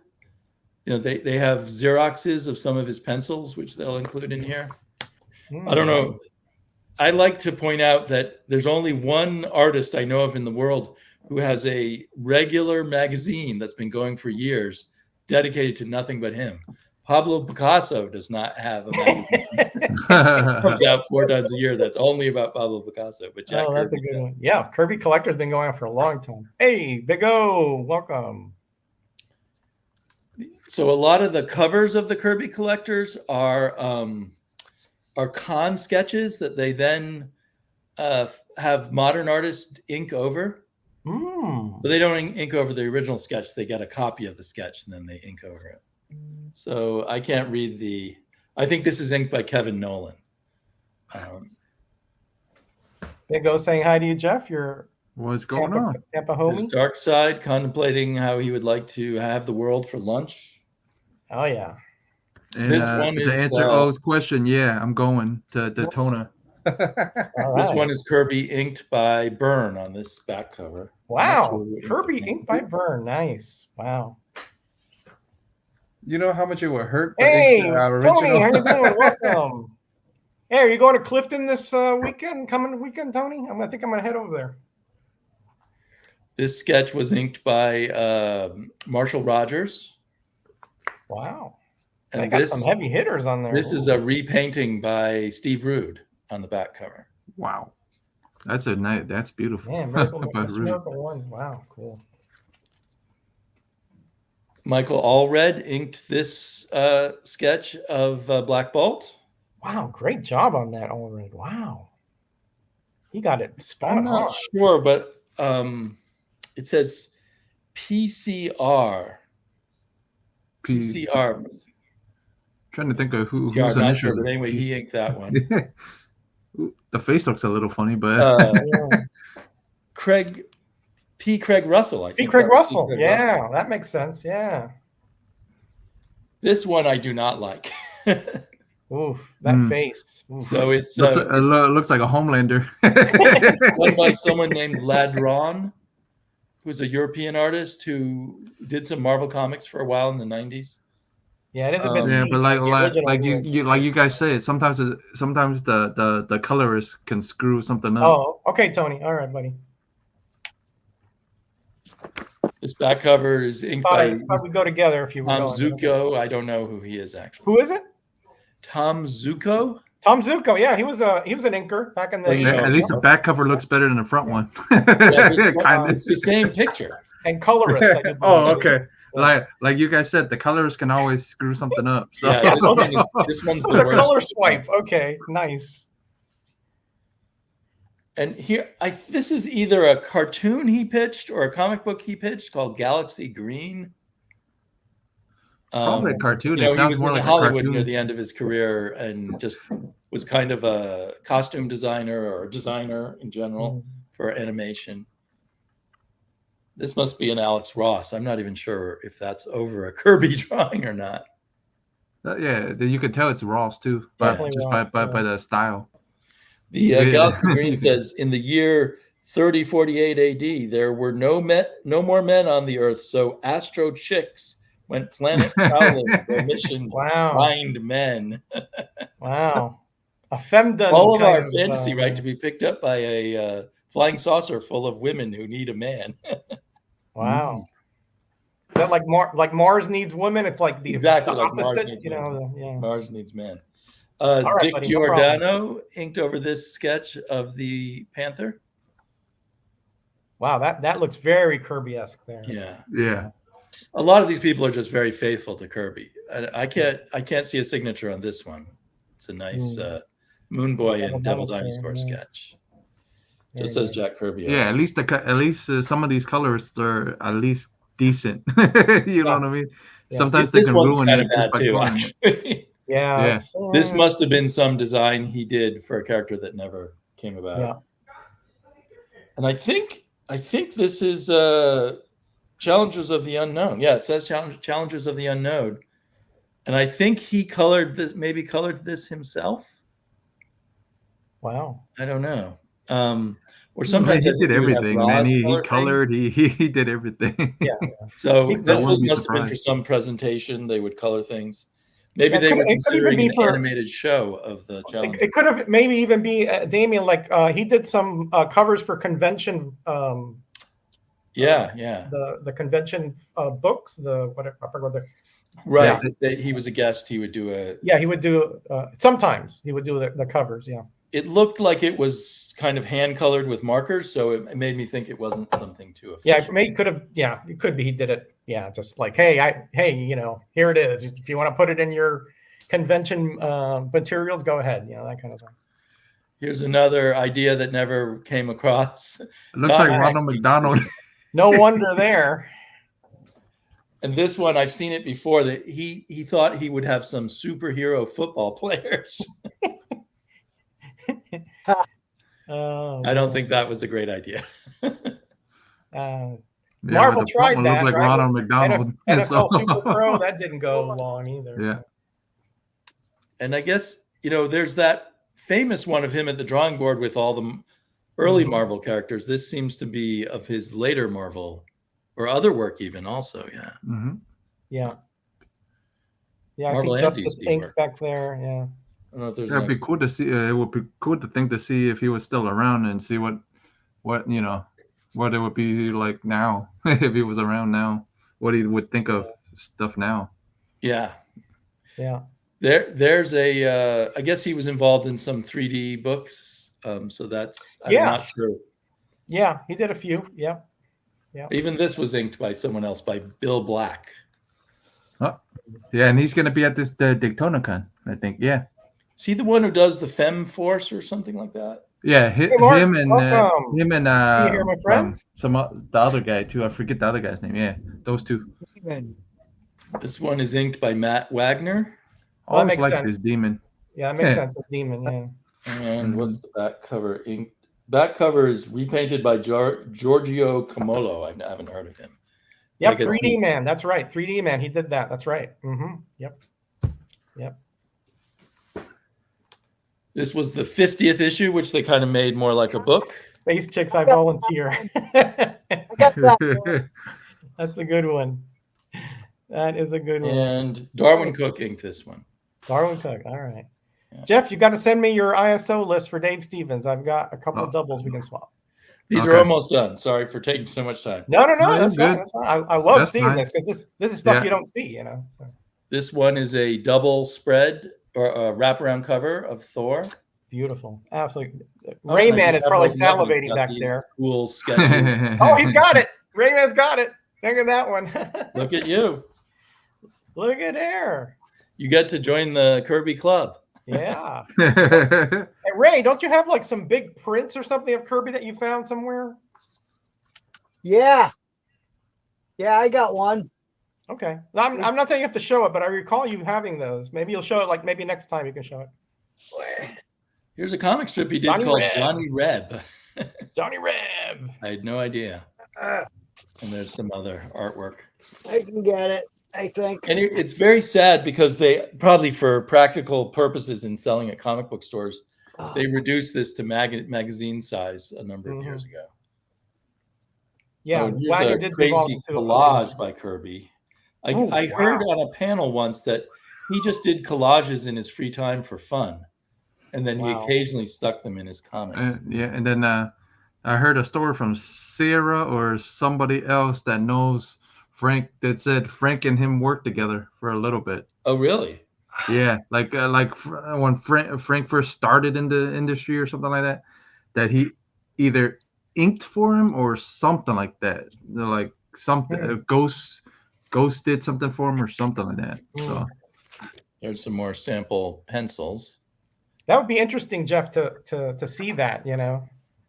You know, they have Xeroxes of some of his pencils, which they'll include in here. I don't know. I like to point out that there's only one artist I know of in the world who has a regular magazine that's been going for years dedicated to nothing but him. Pablo Picasso does not have a magazine. It comes out 4 times a year that's only about Pablo Picasso. But Jack that's Kirby a good one. Yeah, Kirby Collector's been going on for a long time. Hey, Big O, welcome. So a lot of the covers of the Kirby Collectors are con sketches that they then have modern artists ink over. But they don't ink over the original sketch. They get a copy of the sketch and then they ink over it. So I can't read I think this is inked by Kevin Nolan. Big O saying hi to you, Jeff. What's going on? Tampa homie. Dark Side contemplating how he would like to have the world for lunch. Oh yeah. And, this one to is answer O's question, yeah, I'm going to Daytona. This one is Kirby inked by Byrne on this back cover. Wow, Kirby inked by Byrne. Nice. Wow. You know how much it would hurt? Hey, Tony, how you doing? Welcome. Hey, are you going to Clifton this coming weekend, Tony? I think I'm going to head over there. This sketch was inked by Marshall Rogers. Wow. And they got some heavy hitters on there. This is a repainting by Steve Rude on the back cover. Wow. That's beautiful. Yeah, Miracle One. Wow, cool. Michael Allred inked this sketch of Black Bolt. Wow, great job on that, Allred. Wow. He got it spot on. I'm not sure, but it says PCR. PCR. Trying to think of who's initials. Sure, but anyway, he inked that one. The face looks a little funny, but Craig Russell, I think. Craig Russell. Yeah, that makes sense. Yeah. This one I do not like. Oof, that face. Oof. So it looks like a Homelander. Done by someone named Ladron, who's a European artist who did some Marvel comics for a while in the 90s. Yeah, it is a bit. Yeah, but like you guys say, sometimes the colorist can screw something up. Oh, okay, Tony. All right, buddy. This back cover is inked by. I thought we'd go together if you were Tom Zucco. I don't know who he is actually. Who is it? Tom Zucco. Tom Zucco. Yeah, he was an inker back in the. At least the back cover looks better than the front one. Yeah, it's the same picture. And colorist. Oh, okay. Like you guys said, the colorist can always screw something up. So. Yeah, this one's the worst. A color swipe. Okay, nice. And here, this is either a cartoon he pitched or a comic book he pitched called Galaxy Green. Probably a cartoon. He was more in Hollywood near the end of his career and just was kind of a costume designer or a designer in general for animation. This must be an Alex Ross. I'm not even sure if that's over a Kirby drawing or not. Yeah, you could tell it's Ross too, by the style. The Galaxy Green says, in the year 3048 AD, there were no more men on the Earth, so Astro Chicks went planet prowling. Their mission find men. Wow. A femdom. All of our fantasy, right, to be picked up by a flying saucer full of women who need a man. Wow. Is that like Mars needs women? It's like the exactly the like opposite, Mars needs men. Right, Dick buddy, Giordano inked over this sketch of the Panther. Wow, that looks very Kirby-esque there. Yeah. A lot of these people are just very faithful to Kirby. I can't see a signature on this one. It's a nice Moon Boy and Devil Dinosaur sketch. Just Very says nice. Jack Kirby. Yeah, at least some of these colors are at least decent. You know what I mean? Yeah. Sometimes they This can one's ruin kind it of just bad by too, coloring it. actually. Yeah. Yeah. This must have been some design he did for a character that never came about. Yeah. And I think this is Challengers of the Unknown. Yeah, it says Challengers of the Unknown. And I think he colored this himself. Wow. I don't know. Or sometimes he I think did he would have everything, man. Roz He color colored, things. he did everything. Yeah. So He this wouldn't be must have been for surprised. some presentation. They would color things. Maybe Yeah, they were it could even considering be an for- animated show of the challenge. It could have maybe even be Damien, like he did some covers for convention. Yeah. The convention books. The whatever I forgot what the. Right. He was a guest. He would do a. Yeah, he would do. Sometimes he would do the covers. Yeah. It looked like it was kind of hand colored with markers, so it made me think it wasn't something too official. Yeah, maybe could have. Yeah, it could be he did it. Yeah, just like hey, you know, here it is. If you want to put it in your convention materials, go ahead. You know, that kind of thing. Here's another idea that never came across. It looks like Ronald McDonald. No wonder there. And this one, I've seen it before. That he thought he would have some superhero football players. I don't think that was a great idea. Marvel tried that. Looked like right? Ronald McDonald. NFL Super Pro, that didn't go long either. Yeah. So. And I guess, you know, there's that famous one of him at the drawing board with all the early Marvel characters. This seems to be of his later Marvel or other work even also. Yeah. Mm-hmm. Yeah. Yeah, Marvel I and see Justice DC Inc. work. back there. Yeah. I don't know if there's That'd be cool to see. It would be cool to think to see if he was still around and see what you know, what it would be like now if he was around now. What he would think of stuff now. Yeah. Yeah. There's a I guess he was involved in some 3D books. So that's I'm not sure. Yeah, he did a few. Yeah. Yeah. Even this was inked by someone else, by Bill Black. Oh, yeah, and he's gonna be at this the DaytonaCon, I think. Yeah. Is he the one who does the Femme Force or something like that? Yeah, Mark, him and you here, my friend? the other guy too. I forget the other guy's name. Yeah, those two. This one is inked by Matt Wagner. I always makes like sense. this demon. Yeah, it makes sense. It's Demon. Yeah. And what's the back cover inked? Back cover is repainted by Giorgio Camolo. I haven't heard of him. Yep, 3D Man. That's right. 3D Man. He did that. That's right. Mm-hmm. Yep. Yep. This was the 50th issue, which they kind of made more like a book. Space Chicks, I volunteer. I got that. That's a good one. That is a good one. And Darwin Cook inked this one. Darwin Cook. All right. Yeah. Jeff, you got to send me your ISO list for Dave Stevens. I've got a couple of doubles we can swap. These are almost done. Sorry for taking so much time. No, that's fine. That's fine. I love seeing this because this is stuff you don't see, you know. So. This one is a double spread or a wraparound cover of Thor. Beautiful. Absolutely. Greyman is probably salivating back there. Cool sketches. Oh, he's got it. Greyman's got it. Look at that one. Look at you. Look at there. You get to join the Kirby Club. Yeah. Hey, Ray, don't you have like some big prints or something of Kirby that you found somewhere? Yeah. Yeah, I got one. Okay. I'm not saying you have to show it, but I recall you having those. Maybe you'll show it like maybe next time you can show it. Here's a comic strip he did called Johnny Reb. Johnny Reb. I had no idea. And there's some other artwork. I can get it, I think. And it's very sad because they probably for practical purposes in selling at comic book stores, they reduced this to magazine size a number of years ago. Yeah, here's a crazy collage by Kirby. I heard on a panel once that he just did collages in his free time for fun. And then he occasionally stuck them in his comics. And then I heard a story from Sarah or somebody else that knows Frank that said Frank and him worked together for a little bit. Oh, really? Yeah, like when Frank first started in the industry or something like that, that he either inked for him or something like that. They're like something Ghost did something for him or something like that. So there's some more sample pencils. That would be interesting, Jeff, to see that, you know.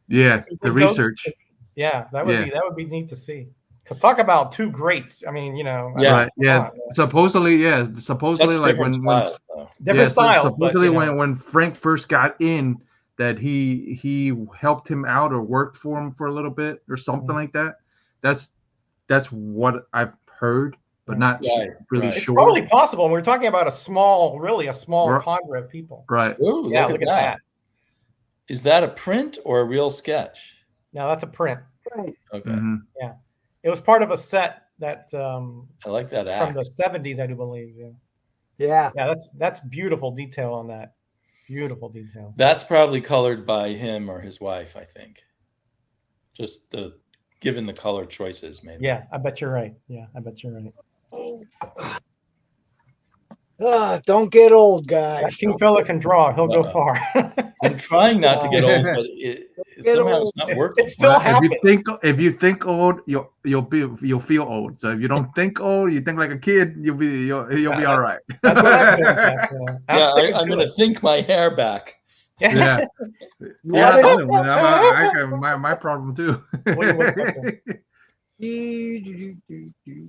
Yeah, If he the did Ghost, research. yeah, that would be neat to see. Because talk about two greats. I mean, Yeah. Right. Yeah. Supposedly, Such like different styles, though. different styles. Supposedly, but, when Frank first got in, that he helped him out or worked for him for a little bit or something like that. That's what I've heard, but not really it's sure. probably possible. We're talking about a small cadre of people. Right. Ooh, Yeah, look at that. Is that a print or a real sketch? No, that's a print. Right. Okay. Mm-hmm. Yeah, it was part of a set that I like that from the axe. 70s, I do believe. Yeah. Yeah, that's beautiful detail on that. Beautiful detail. That's probably colored by him or his wife, I think. Just given the color choices, maybe. Yeah, I bet you're right. Yeah, I bet you're right. Don't get old, guys. That King fella can draw. He'll go far. I'm trying not to get old, but somehow it's not working. It still happens. If you think old, you'll feel old. So if you don't think old, you think like a kid, you'll be all right. That's what I'm doing, Jeff. I'm going to think my hair back. Yeah. My problem too.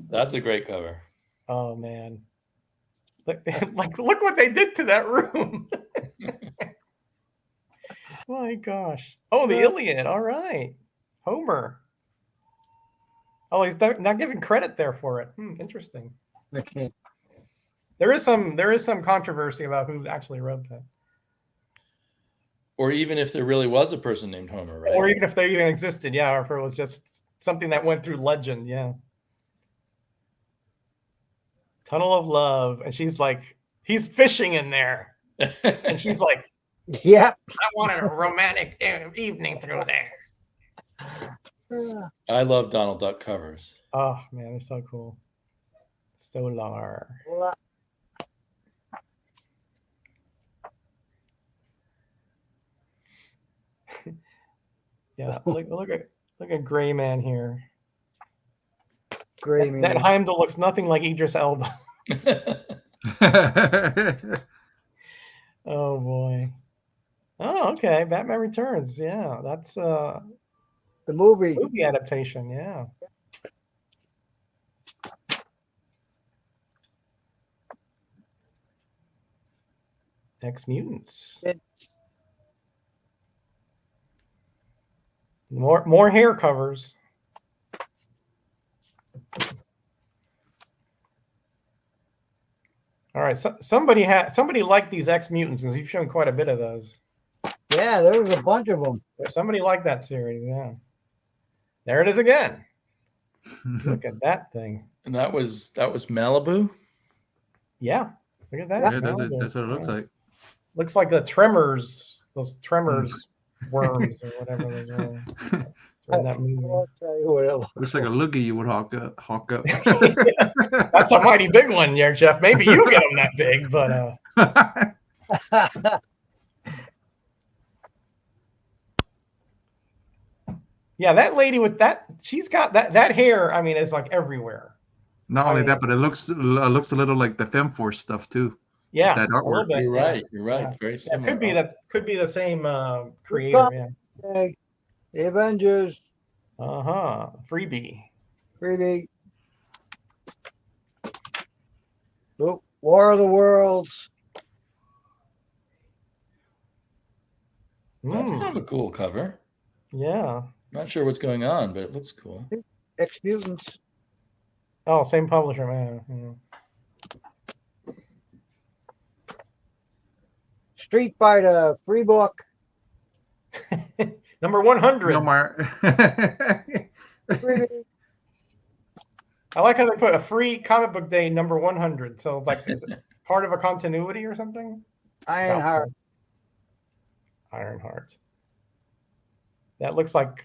That's a great cover. Oh man. Look what they did to that room. My gosh. Oh, the Iliad. All right. Homer. Oh, he's not giving credit there for it. Interesting. Okay. There is some controversy about who actually wrote that. Or even if there really was a person named Homer, right? Or even if they even existed, yeah, or if it was just something that went through legend, yeah. Tunnel of Love. And she's like, he's fishing in there. And she's like, yep. I wanted a romantic evening through there. I love Donald Duck covers. Oh, man, they're so cool. Solar. Yeah, look at Greyman here. Greyman. That Heimdall looks nothing like Idris Elba. Oh boy. Oh, okay. Batman Returns. Yeah, that's the movie adaptation. Yeah. Ex-Mutants. More hair covers. All right, somebody liked these Ex-Mutants because you've shown quite a bit of those. Yeah, there was a bunch of them. Somebody liked that series. Yeah, there it is again. Look at that thing. And that was Malibu. Yeah, look at that. Yeah, that's what it looks like. Looks like the Tremors, those Tremors worms or whatever those were. In that movie. I'll tell you what it looks like a loogie you would hawk up. That's a mighty big one, there, Jeff. Maybe you get them that big, but yeah, that lady with that, she's got that hair. I mean, it's like everywhere. Not only that, but it looks a little like the FemForce stuff too. Yeah, that artwork. Bit, You're right. Yeah. Very similar. Could be the same creator. Yeah. The Avengers. Freebie. Oh, War of the Worlds. That's kind of a cool cover. Yeah. Not sure what's going on, but it looks cool. Ex-Mutants. Oh, same publisher, man. Yeah. Street Fighter free book. Number 100. I like how they put a free comic book day number 100. So like, is it part of a continuity or something? Ironheart. That looks like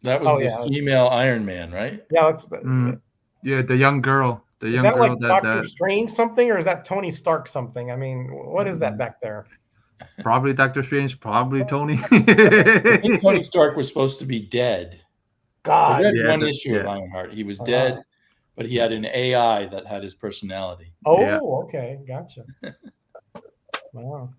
that was the female Iron Man, right? Yeah, that's yeah, the young girl. Is that like Doctor Strange something, or is that Tony Stark something? I mean, what is that back there? Probably Doctor Strange, probably Tony. I think Tony Stark was supposed to be dead. God. I read one issue of Ironheart. He was dead, but he had an AI that had his personality. Oh, okay. Gotcha. Wow.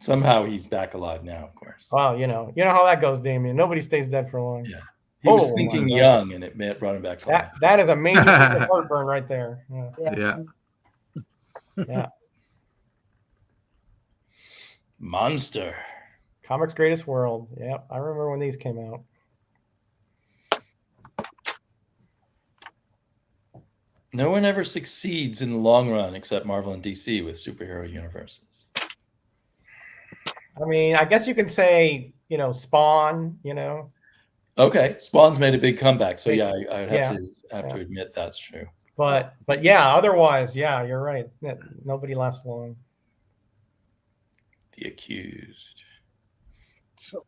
Somehow he's back alive now, of course. Well, you know how that goes, Damien. Nobody stays dead for long. Yeah. He was Oh, thinking my young, and it brought him back to life. That is a major piece of heartburn right there. Yeah. Yeah. Monster. Comics Greatest World. Yep, I remember when these came out. No one ever succeeds in the long run except Marvel and DC with superhero universes. I mean, I guess you can say, Spawn, Okay, Spawn's made a big comeback, so yeah, I would have to admit that's true. But yeah, otherwise, yeah, you're right. Nobody lasts long. The Accused. So,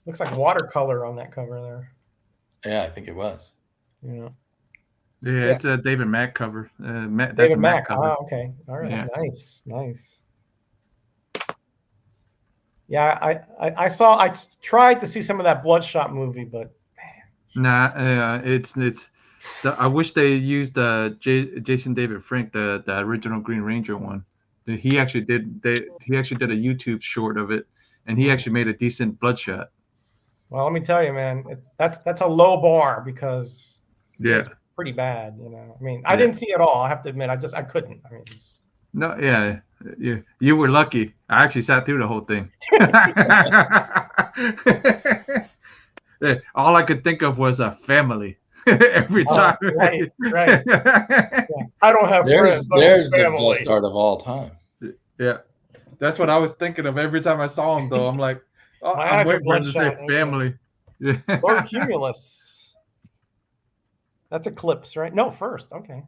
looks like watercolor on that cover there. Yeah, I think it was. Yeah. Yeah, it's a David Mack cover. That's David a Mack Mack. cover. Oh, okay. All right. Yeah. Nice. Yeah, I tried to see some of that Bloodshot movie, but Nah, it's. I wish they used Jason David Frank, the original Green Ranger one. He actually did. He actually did a YouTube short of it, and he actually made a decent Bloodshot. Well, let me tell you, man, that's a low bar because Yeah, it's pretty bad. I mean, I didn't see it all. I have to admit, I couldn't. I mean, no, yeah, you were lucky. I actually sat through the whole thing. Yeah, all I could think of was a family every time. Right. Yeah. I don't have friends. There's the best art of all time. Yeah, that's what I was thinking of every time I saw him. Though I'm like, I'm waiting for him to say family. Yeah. Lord Cumulus. That's Eclipse, right? No, first. Okay.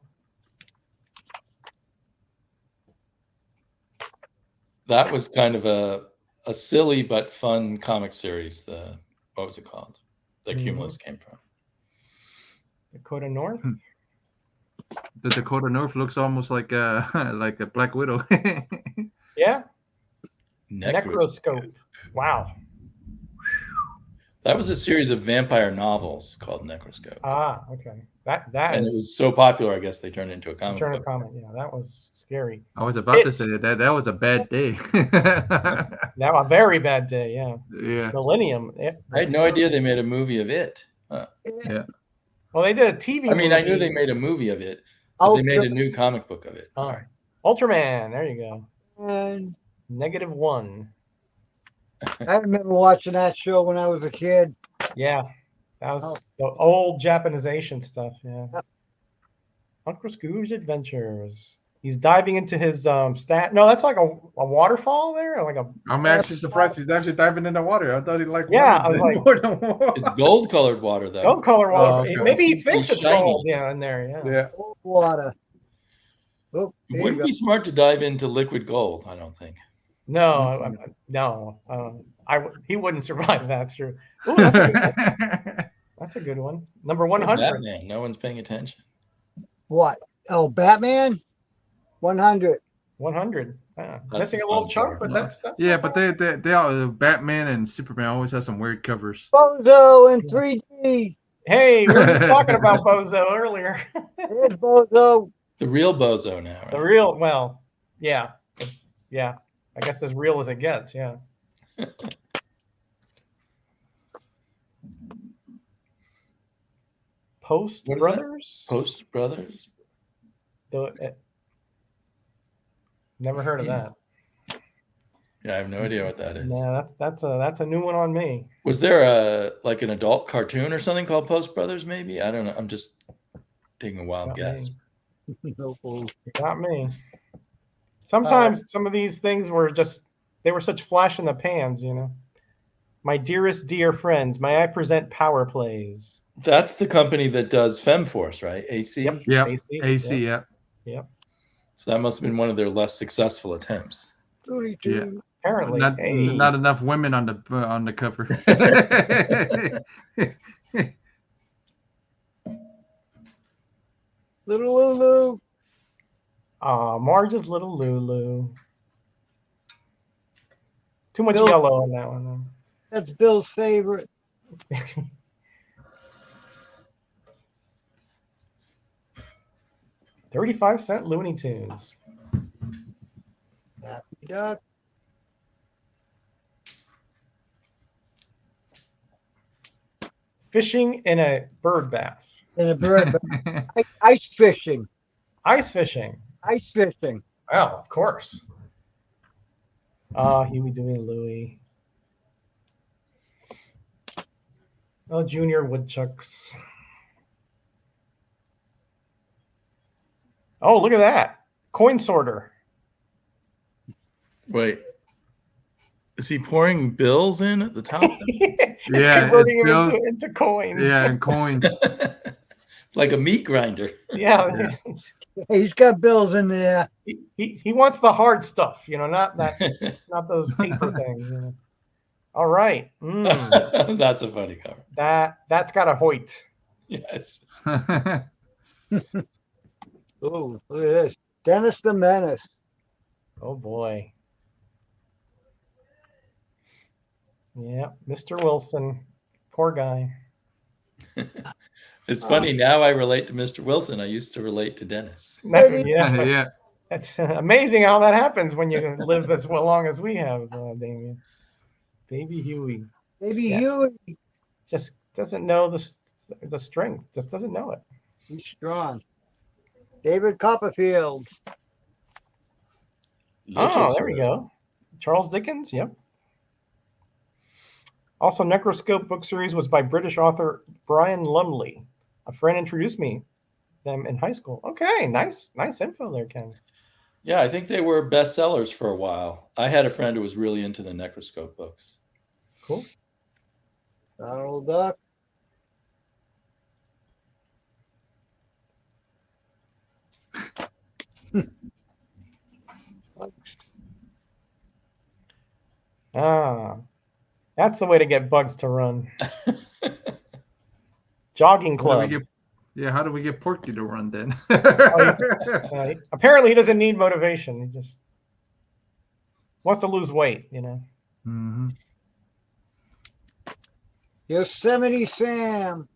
That was kind of a silly but fun comic series. What was it called? The Cumulus came from. Dakota North. The Dakota North looks almost like a Black Widow. Yeah. Necroscope. Wow. That was a series of vampire novels called Necroscope. Ah, okay. That and it was so popular, I guess they turned it into a comic. Yeah, that was scary. I was about to say that was a bad day. Now a very bad day. Yeah. Yeah. Millennium. I had no idea they made a movie of it. Yeah. Well, they did a TV. I mean, movie. I knew they made a movie of it, but they made a new comic book of it. Sorry. Ultraman. There you go. And -1. I remember watching that show when I was a kid. Yeah, that was the old Japanization stuff. Yeah. Uncle Scrooge's Adventures. He's diving into his stat. No, that's like a waterfall there. I'm actually surprised he's actually diving in the water. I thought he liked water. I was like, more than water. It's gold-colored water, though. Gold-colored water. Oh, okay. Maybe he thinks it's shiny. gold. Yeah, in there. Yeah. Cold water. Oh, It wouldn't be smart to dive into liquid gold, I don't think. No, no. He wouldn't survive. That's true. Ooh, that's a good one. That's a good one. Number 100. Batman. No one's paying attention. What? Oh, Batman. 100. 100. Missing a a little fun chunk, cover. but that's Yeah, but they all Batman and Superman always have some weird covers. Bozo in 3D. Hey, we were just talking about Bozo earlier. Here's Bozo. The real Bozo now, right? The real, well, yeah. Yeah. I guess as real as it gets, yeah. Post What is Brothers? Post Brothers? Never heard of that. Yeah, I have no idea what that is. No, that's a new one on me. Was there an adult cartoon or something called Post Brothers? Maybe, I don't know. I'm just taking a wild guess. No clue. Not me. Sometimes some of these things were they were such flash in the pans, My dearest dear friends, may I present Power Plays? That's the company that does FemForce, right? AC. Yep. AC. Yep. So that must have been one of their less successful attempts. 32. Yeah. Apparently, Not enough women on the cover. Little Lulu. Marge's Little Lulu. Too much Bill- yellow on that one. That's Bill's favorite. 35-cent Looney Tunes. Duck. Fishing in a bird bath. In a bird. Ice fishing. Ice fishing. Ice fishing. Oh, of course. Huey, Dewey, and Louie. Oh, Junior Woodchucks. Oh, look at that. Coin sorter. Wait. Is he pouring bills in at the top? It's converting them into coins. Yeah, and coins. It's like a meat grinder. Yeah. He's got bills in there. He wants the hard stuff, not not those paper things. All right. That's a funny cover. That's got a Hoyt. Yes. Oh, look at this. Dennis the Menace. Oh boy. Yeah, Mr. Wilson. Poor guy. It's funny. Now I relate to Mr. Wilson. I used to relate to Dennis. Yeah. It's amazing how that happens when you live as long as we have, Damien. Baby Huey. Baby Huey. Just doesn't know the strength. Just doesn't know it. He's strong. David Copperfield. Oh, there we go. Charles Dickens. Yep. Also, Necroscope book series was by British author Brian Lumley. A friend introduced them in high school. Okay, nice info there, Ken. Yeah, I think they were bestsellers for a while. I had a friend who was really into the Necroscope books. Cool. Donald Duck. That's the way to get bugs to run. Jogging club. How do we get Porky to run then? Apparently he doesn't need motivation. He just wants to lose weight, Mm-hmm. Yosemite Sam.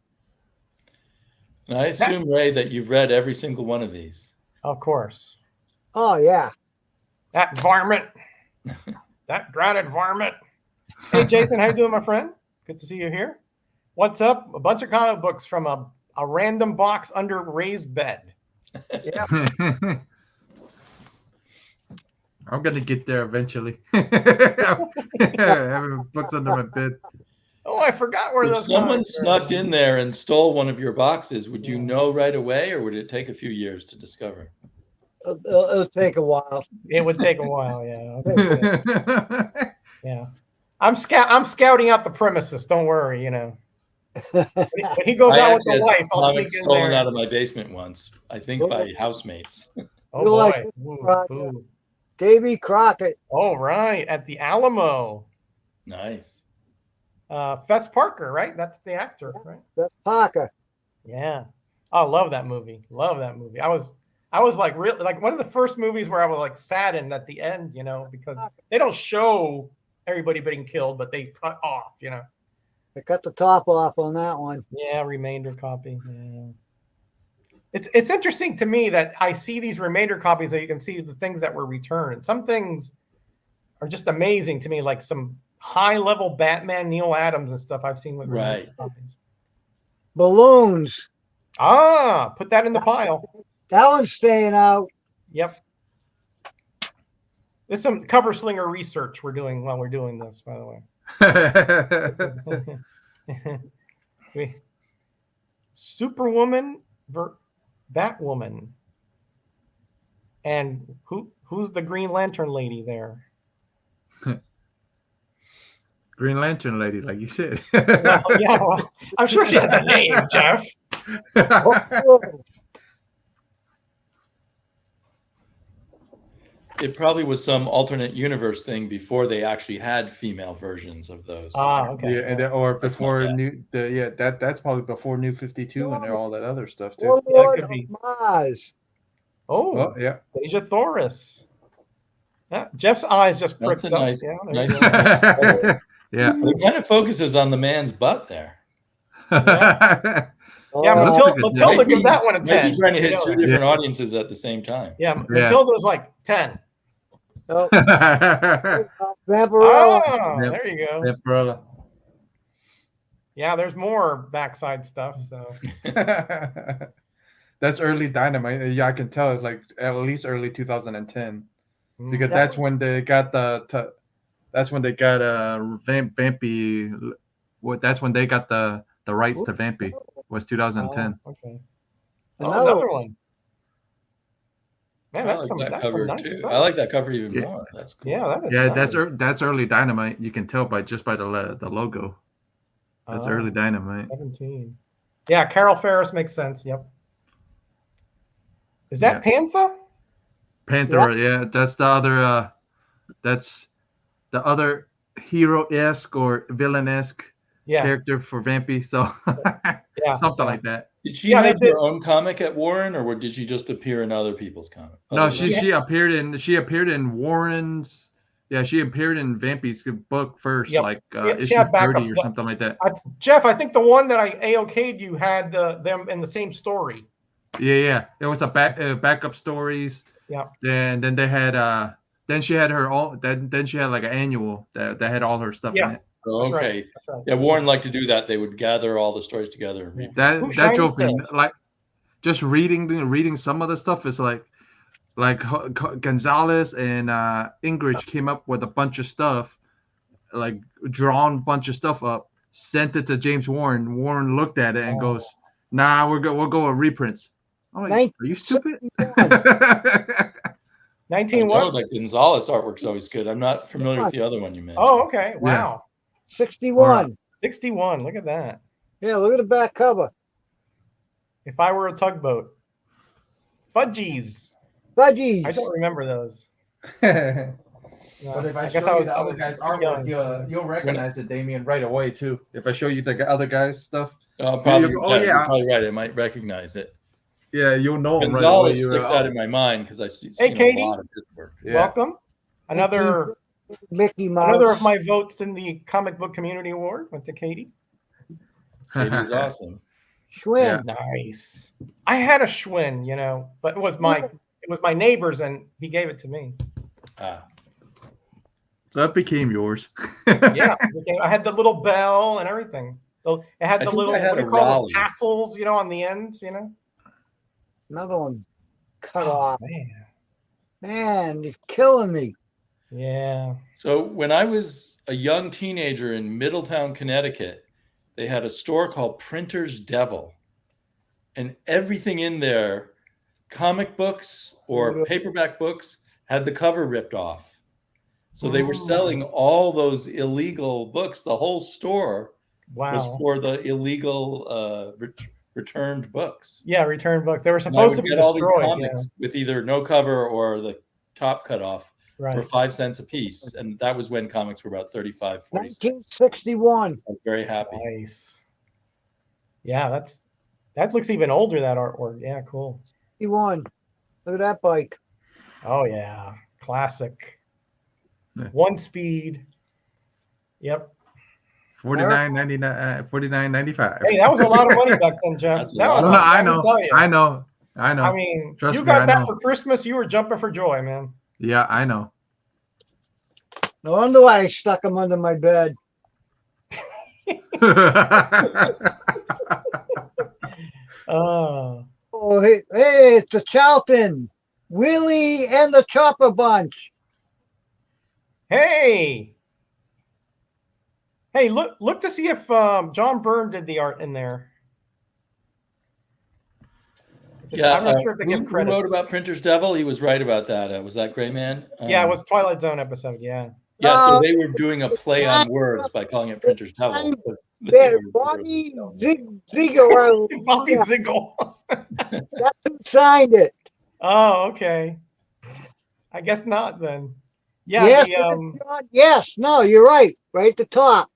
And I assume, Ray, that you've read every single one of these. Of course. Oh, yeah. That varmint. That droughted varmint. Hey, Jason, how you doing, my friend? Good to see you here. What's up? A bunch of comic books from a random box under raised bed. Yeah. I'm going to get there eventually. Having books under my bed. Oh, I forgot where those. If someone snuck in there and stole one of your boxes, would you know right away, or would it take a few years to discover? It'll take a while. It would take a while, yeah. Yeah. I'm scouting out the premises. Don't worry, When he goes out with the wife, I'll sneak in stolen there. out of my basement once, I think by housemates. Oh boy. Ooh. Davy Crockett. Oh, right. At the Alamo. Nice. Fess Parker, right? That's the actor, right? Fess Parker. Yeah. I love that movie. I was like really like one of the first movies where I was like saddened at the end, because they don't show everybody being killed, but they cut off, They cut the top off on that one. Yeah, remainder copy. Yeah. It's interesting to me that I see these remainder copies so you can see the things that were returned. Some things are just amazing to me, like some high-level Batman Neil Adams and stuff I've seen with remainder copies. Balloons. Put that in the pile. That one's staying out. Yep. There's some cover slinger research we're doing while we're doing this, by the way. Superwoman, Batwoman, and who's the Green Lantern lady there? Green Lantern lady, like you said. Well, I'm sure she has a name, Jeff. It probably was some alternate universe thing before they actually had female versions of those. Okay. Yeah, and or before that's probably before New 52 and all that other stuff too. Warlord of Mars. Oh, yeah. Deja Thoris. Yeah, Jeff's eyes just pricked That's a up. nice. Yeah. It kind of focuses on the man's butt there. Yeah, Matilda gives that one a 10. Maybe trying to hit two different audiences at the same time. Yeah, Matilda was like 10. Oh, Vampirella. Vampirella. Oh, Yep. there you go. Yeah, there's more backside stuff. So That's early Dynamite. Yeah, I can tell it's like at least early 2010 because Mm. that's when they got that's when they got Vampy. What? That's when they got the rights to Vampy. Was 2010. Oh, okay. Another Another one. Man, I that's like that some cover nice too. stuff. I like that cover even Yeah. more. That's cool. Yeah, that is Yeah, nice. that's early Dynamite. You can tell by the logo. That's early Dynamite. 17. Yeah, Carol Ferris makes sense. Yep. Is that Panther? Panther, yeah, that's the other hero-esque or villain-esque character for Vampy. So something like that. Did she have her own comic at Warren, or did she just appear in other people's comics? No, she appeared in Warren's. Yeah, she appeared in Vampy's book first, like issue 30 or something like that. Jeff, I think the one that I AOK'd you had them in the same story. Yeah. It was a backup stories. Yeah. Then they had then she had her all then she had like an annual that had all her stuff in it. Oh, okay. That's right. Yeah, Warren liked to do that. They would gather all the stories together and read. That drove me like just reading some of the stuff is like Gonzalez and Ingrid came up with a bunch of stuff, like drawn bunch of stuff up, sent it to James Warren. Warren looked at it and goes, "Nah, we'll go with reprints." I'm like, are you stupid? 19 what? Like Gonzalez artwork's always good. I'm not familiar with the other one you mentioned. Oh, okay. Wow. 61. 61. Look at that. Yeah, look at the back cover. If I were a tugboat. Fudgies. Fudgies. I don't remember those. But if I show you the other guy's artwork, you'll recognize it, Damien, right away too. If I show you the other guy's stuff. Probably. You're probably right. I might recognize it. Yeah, you'll know him Gonzalez right away. sticks out in my mind because I see Katie, a lot of his work. Yeah. Welcome. Another Mickey Mouse. Another of my votes in the Comic Book Community Award went to Katie. Katie's awesome. Schwinn. Yeah. Nice. I had a Schwinn, but it was my neighbor's and he gave it to me. So that became yours. Yeah, I had the little bell and everything. It had the little, what do you call those tassels, on the ends, Another one cut off. Man, he's killing me. Yeah. So when I was a young teenager in Middletown, Connecticut, they had a store called Printer's Devil. And everything in there, comic books or paperback books, had the cover ripped off. So they were selling all those illegal books. The whole store was for the illegal returned books. Yeah, returned books. They were supposed to be destroyed. All these comics with either no cover or the top cut off for 5 cents a piece. And that was when comics were about 35, 40 cents. 1961. I was very happy. Nice. Yeah, that looks even older, that artwork. Yeah, cool. 61. Look at that bike. Oh, yeah. Classic. One speed. Yep. $49.95. Hey, that was a lot of money back then, Jeff. I know. I mean, you got that for Christmas, you were jumping for joy, man. Yeah, I know. No wonder why I stuck them under my bed. Oh, hey, it's the Charlton. Willie and the Chopper Bunch. Hey, look to see if John Byrne did the art in there. Yeah, I'm not sure if they give credit. Who wrote about Printer's Devil? He was right about that. Was that Greyman? Yeah, it was Twilight Zone episode. Yeah. Yeah, so they were doing a play on words by calling it Printer's Devil. Bobby Ziegler. Bobby Ziegler. That's who signed it. Oh, okay. I guess not then. Yeah. Yes, yes. No, you're right. Right at the top.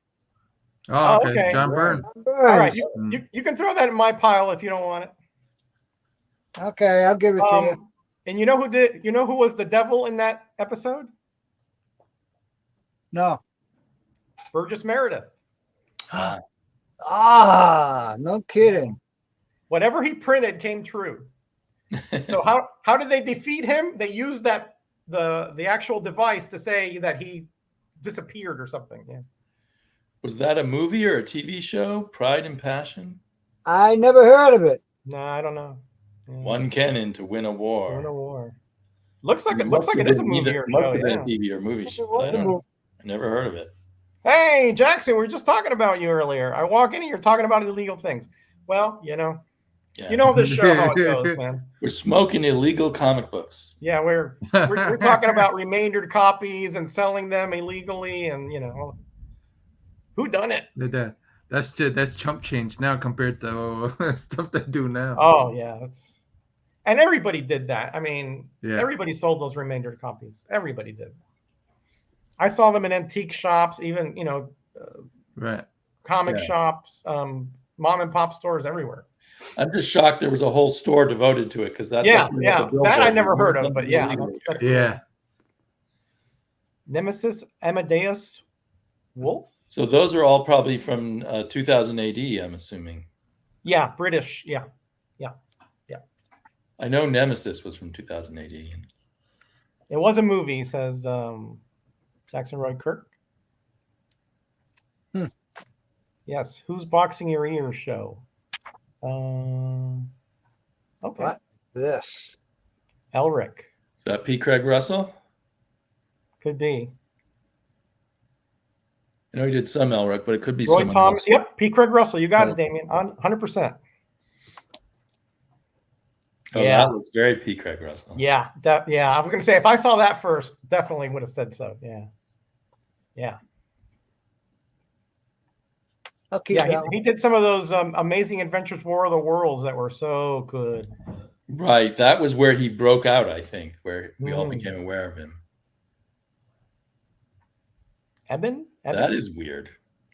Oh, okay. John Byrne. All right, you can throw that in my pile if you don't want it. Okay, I'll give it to you. And you know who was the devil in that episode? No. Burgess Meredith. No kidding. Whatever he printed came true. So how did they defeat him? They used that the actual device to say that he disappeared or something. Yeah. Was that a movie or a TV show? Pride and Passion? I never heard of it. No, I don't know. Yeah. One cannon to win a war. Win a war. Looks like it Must is a have movie been or must show. have been Yeah. a TV or movie It show, was but I a don't movie. know. I never heard of it. Hey, Jackson, we were just talking about you earlier. I walk in and you're talking about illegal things. Well, you know this show how it goes, man. We're smoking illegal comic books. Yeah, we're talking about remaindered copies and selling them illegally, and who done it? That's chump change now compared to stuff they do now. Oh yeah, and everybody did that. I mean, Yeah. everybody sold those remaindered copies. Everybody did. I saw them in antique shops, even Right. comic Yeah. shops, mom and pop stores everywhere. I'm just shocked there was a whole store devoted to it because that's Yeah, like the that I billboard. never heard of, Something but yeah, illegal that's there. cool. Yeah. Nemesis Amadeus Wolf. So those are all probably from 2000 AD, I'm assuming. Yeah, British. Yeah. I know Nemesis was from 2000 AD. It was a movie, says Jackson Roy Kirk. Yes. Who's Boxing Your Ears show? Okay. What? This. Elric. Is that P. Craig Russell? Could be. I know he did some Elric, but it could be Roy someone Thomas. else. Yep. P. Craig Russell. You got Oh. it, Damien. 100%. Oh, Yeah. that looks very P. Craig Russell. Yeah. I was going to say, if I saw that first, definitely would have said so. Yeah. I'll keep Yeah. that He did some of those Amazing Adventures War of the Worlds that were so good. Right. That was where he broke out, I think, where we all Mm. became aware of him. Eben? That is weird.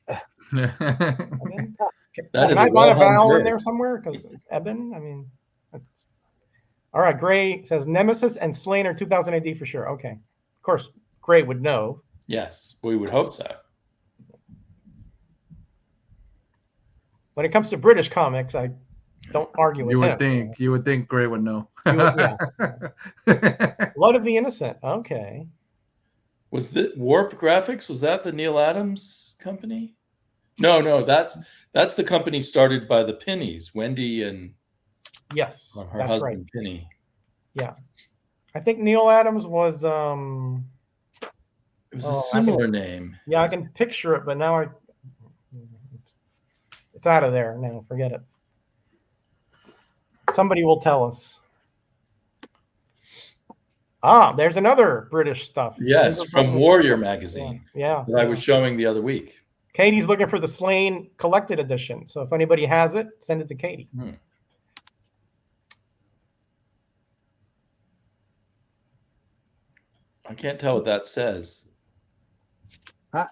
Eben? That is Can I a find a well-hung vowel in bird. there somewhere? Because it's Eben. I mean, all right. Gray says Nemesis and Slain are 2000 AD for sure. Okay. Of course, Gray would know. Yes, we would hope so. When it comes to British comics, I don't argue with him. You would think Gray would know. Yeah. Blood of the Innocent. Okay. Was the Warp Graphics? Was that the Neil Adams company? No, that's the company started by the Pennies, Wendy and Yes, her that's husband right. Penny. Yeah. I think Neil Adams was It was Oh, a I similar name. yeah, I can picture it, but now it's out of there now. Forget it. Somebody will tell us. There's another British stuff. Yes, from Warrior magazine Yeah. that I was showing the other week. Katie's looking for the Slain collected edition. So if anybody has it, send it to Katie. I can't tell what that says. Huh?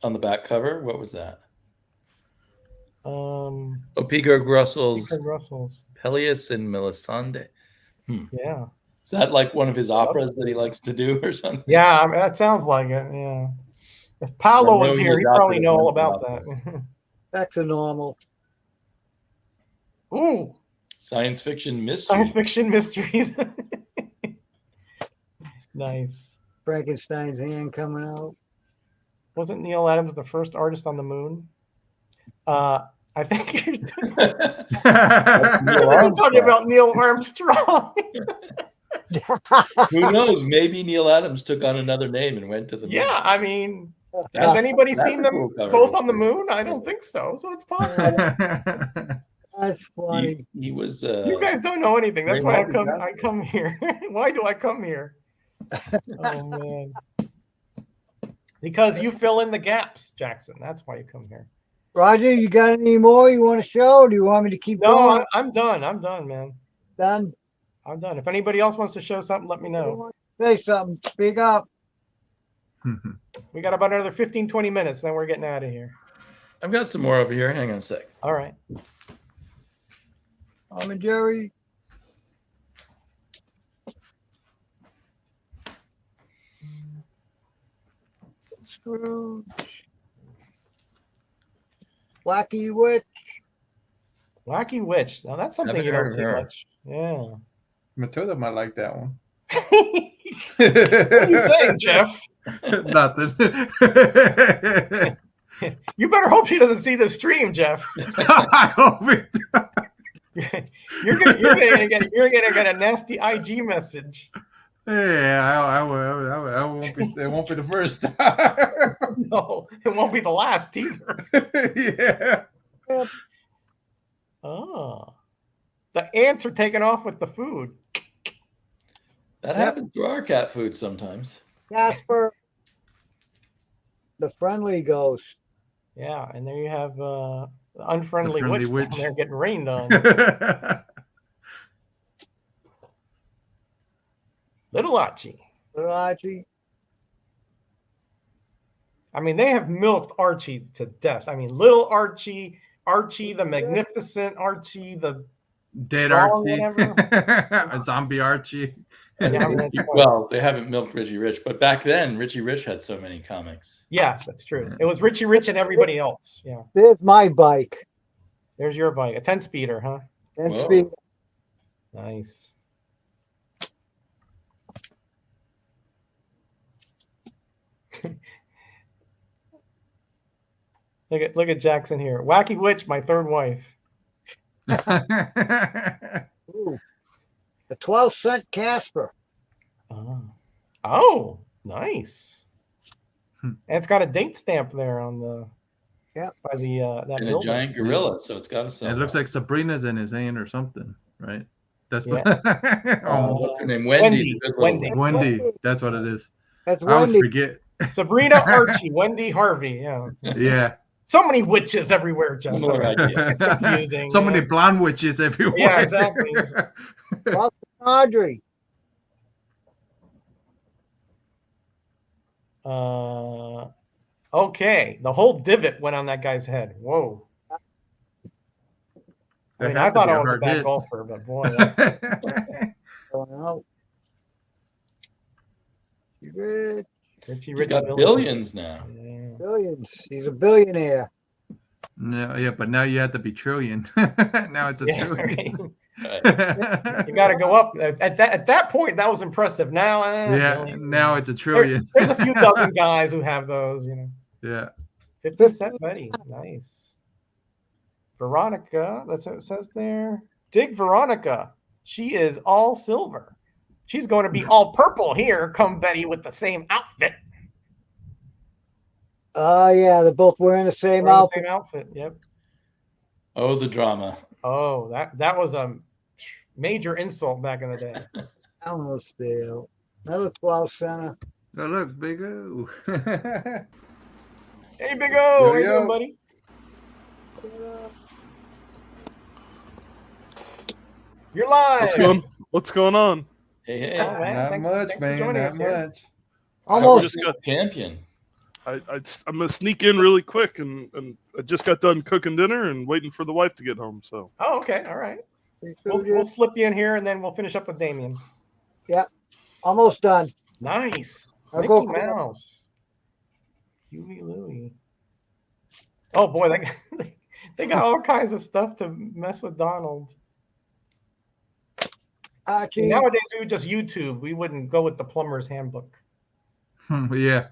On the back cover, what was that? Oh, P. Craig Russell's Craig Russell's. Peleus and Melisande. Yeah. Is that like one of his operas that he likes to do or something? Yeah, I mean, that sounds like it. Yeah. If Paolo was here, he'd probably know all about that. That's a normal. Ooh, Science fiction mystery. science fiction mysteries. Nice. Frankenstein's hand coming out. Wasn't Neil Adams the first artist on the moon? I think you're talking about Neil Armstrong. Who knows? Maybe Neil Adams took on another name and went to the moon. Yeah, I mean, That's- has anybody that's seen a them cool cover. both on the moon? I don't think so. So it's possible. That's funny. He was. You guys don't know anything. That's why Raymond I come here. Why do I come here? Oh man. Because you fill in the gaps, Jackson. That's why you come here. Roger, you got any more you want to show? Or do you want me to keep No, going? I'm done. I'm done, man. Done. I'm done. If anybody else wants to show something, let me know. Say something. Speak up. We got about another 15, 20 minutes, then we're getting out of here. I've got some more over here. Hang on a sec. All right. Tom and Jerry. Scrooge. Wacky Witch. Wacky Witch. Now that's something Haven't you don't heard of see her. much. Yeah. Matilda might like that one. What are you saying, Jeff? Nothing. You better hope she doesn't see the stream, Jeff. I hope it. You're gonna get a nasty IG message. Yeah, I won't be. It won't be the first. No, it won't be the last either. Yeah. Oh, the ants are taking off with the food. That happens to our cat food sometimes. Casper, the friendly ghost. Yeah, and there you have the unfriendly friendly witch down witch. there getting rained on. Little Archie. Little Archie. I mean, they have milked Archie to death. I mean, little Archie, Archie the Magnificent, Archie the Dead Strong, Archie. whatever. A zombie Archie. Yeah, I mean, that's right. Well, they haven't milked Richie Rich, but back then Richie Rich had so many comics. Yeah, that's true. It was Richie Rich and everybody else. Yeah. There's my bike. There's your bike. A 10-speeder, huh? And Whoa. speed. Nice. Look at Jackson here. Wacky Witch, my third wife. Ooh. The 12-cent Casper. Oh, nice. Hmm. And it's got a date stamp there on the by the that And a building. giant gorilla, so it's got to sell. It looks like Sabrina's in his hand or something, right? That's Yeah. What's her name? Wendy. the good little Wendy. Wendy. That's what it is. That's I always Wendy. forget. Sabrina, Archie, Wendy, Harvey. Yeah. Yeah. So many witches everywhere, Jeff. Similar idea. It's confusing. So many blonde witches everywhere. Yeah, exactly. Audrey. Okay. The whole divot went on that guy's head. Whoa. I mean, I thought I was a bad golfer, but boy. Going out. Rich. Richie He's got billions now. Yeah. Billions. He's a billionaire. No, yeah, but now you have to be trillion. Now it's a Yeah, trillion. right. You got to go up. At that point, that was impressive. Now, Yeah, billion. now it's a trillion. There's a few dozen guys who have those, Yeah. 50 Cent Betty. Nice. Veronica, that's what it says there. Dig Veronica. She is all silver. She's going to be all purple here, come Betty with the same outfit. Oh, yeah. They're both wearing the same Wearing the outfit. same outfit, yep. Oh, the drama. Oh, that was a major insult back in the day. Almost still. Another 12 center. Oh, look, Big O. Hey, Big O, how you Yo. doing, buddy? You're live. What's going on? Hey, hey. Oh, man. Not Thanks much, for man. joining Not us here. much. Almost. Just got- Champion. I'm gonna sneak in really quick, and I just got done cooking dinner and waiting for the wife to get home. So Oh, okay. All right. We'll flip you in here, and then we'll finish up with Damien. Almost done. Nice. I'll Mickey go- Mouse. Huey Louie. Oh, boy. They got all kinds of stuff to mess with Donald. Archie. Nowadays, we would just YouTube. We wouldn't go with the plumber's handbook. Yeah.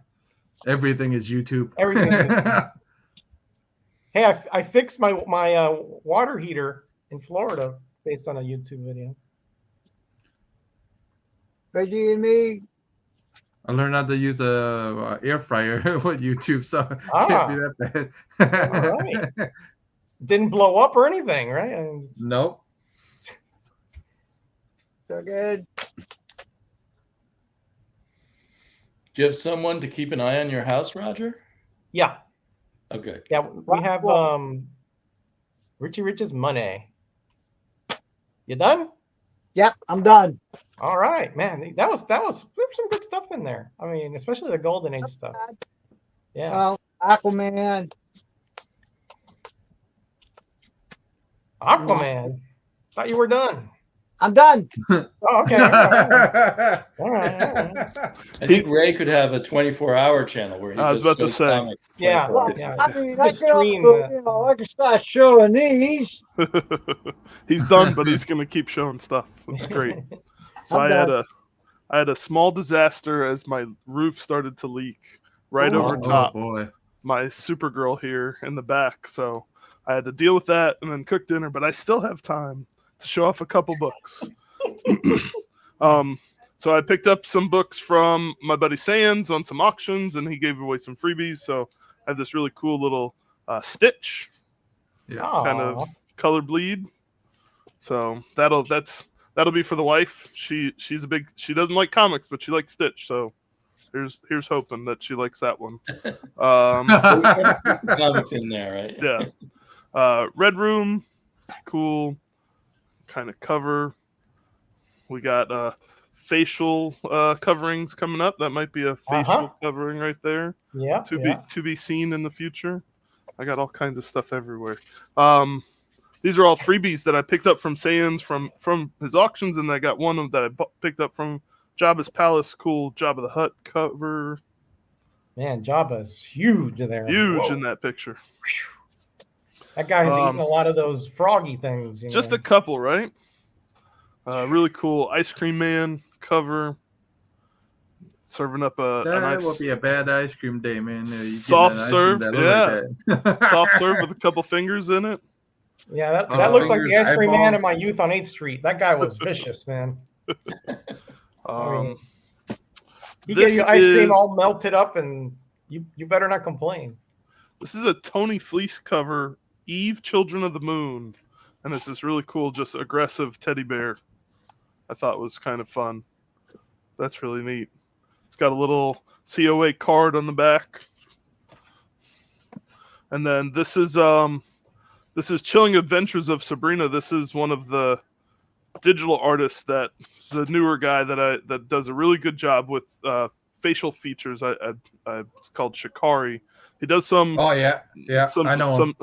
Everything is YouTube. Everything is YouTube. Hey, I fixed my water heater in Florida based on a YouTube video. Reggie and me. I learned how to use a air fryer with YouTube, so it Ah. can't be that bad. All right. Didn't blow up or anything, right? I mean, Nope. So good. Do you have someone to keep an eye on your house, Roger? yeah. Oh, good. Yeah, we have Richie Rich's money. You done? Yep, I'm done. All right, man. There was some good stuff in there. I mean, especially the Golden Age stuff. Yeah. Well, Aquaman. Aquaman. Thought you were done. I'm done. Oh, okay. All right. All right. I think Ray could have a 24-hour channel where he I was just about to shows say. comics Yeah, 24 hours. yeah. I mean, I Just can, stream also, that. you know, I can start showing these. He's done, but he's gonna keep showing stuff. That's great. So I'm I had done. I had a small disaster as my roof started to leak right over Oh top boy. my Supergirl here in the back. So I had to deal with that and then cook dinner, but I still have time to show off a couple books. So I picked up some books from my buddy Sands on some auctions, and he gave away some freebies. So I have this really cool little Stitch, kind of color bleed. So that'll be for the wife. She doesn't like comics, but she likes Stitch. So here's hoping that she likes that one. Comics in there, right? Yeah. Red Room, cool kind of cover. We got facial coverings coming up. That might be a facial covering right there. Yeah. To be seen in the future. I got all kinds of stuff everywhere. These are all freebies that I picked up from Sands from his auctions, and I got one of that I picked up from Jabba's Palace. Cool Jabba the Hutt cover. Man, Jabba's huge there. Huge in that picture. That guy's eating a lot of those froggy things. Just a couple, right? Really cool Ice Cream Man cover. Serving up a nice. That will be a bad ice cream day, man. Soft serve, yeah. Soft serve with a couple fingers in it. Yeah, that looks like the ice cream man in my youth on 8th Street. That guy was vicious, man. He gave you ice cream all melted up, and you better not complain. This is a Tony Fleece cover, Eve, Children of the Moon, and it's this really cool, just aggressive teddy bear. I thought was kind of fun. That's really neat. It's got a little COA card on the back, and then this is Chilling Adventures of Sabrina. This is one of the digital artists that's the newer guy that does a really good job with facial features. It's called Shikari. He does some. Oh yeah. I know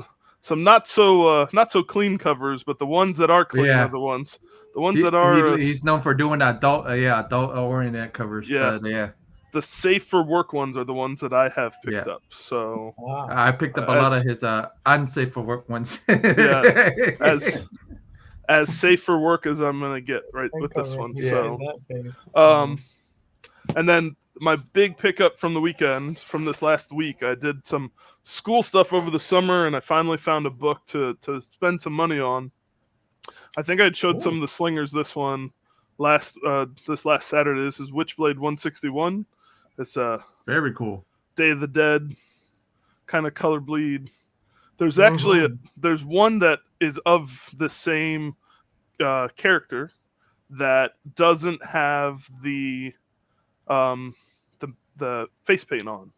some not so clean covers, but the ones that are clean are the ones. The ones that are. He's known for doing adult oriented covers. Yeah. The safe for work ones are the ones that I have picked up. So I picked up a lot of his unsafe for work ones. As safe for work as I'm gonna get with this one. So and then my big pickup from the weekend, from this last week, I did some school stuff over the summer, and I finally found a book to spend some money on. I think I showed some of the slingers this last Saturday. This is Witchblade 161. It's very cool. Day of the Dead kind of color bleed. There's actually there's one that is of the same character that doesn't have the face paint on.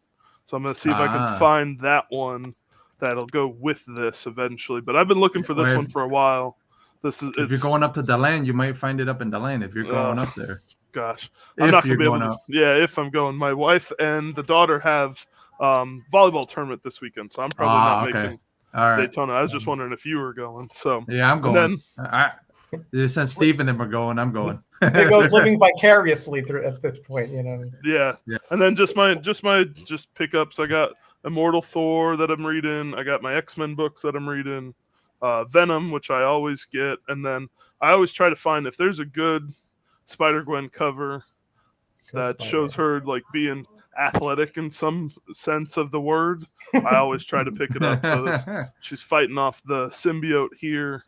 So I'm gonna see if I can find that one that'll go with this eventually. But I've been looking for this one for a while. If you're going up to DeLand, you might find it up in DeLand if you're going up there. Gosh, I'm not gonna be able to. Yeah, if I'm going, my wife and the daughter have volleyball tournament this weekend, so I'm probably not making Daytona. I was just wondering if you were going. So yeah, I'm going. Since Steve and them are going, I'm going. It goes living vicariously through at this point, Yeah. And then just pickups. I got Immortal Thor that I'm reading. I got my X-Men books that I'm reading. Venom, which I always get, and then I always try to find if there's a good Spider-Gwen cover that shows her like being athletic in some sense of the word. I always try to pick it up. So she's fighting off the symbiote here,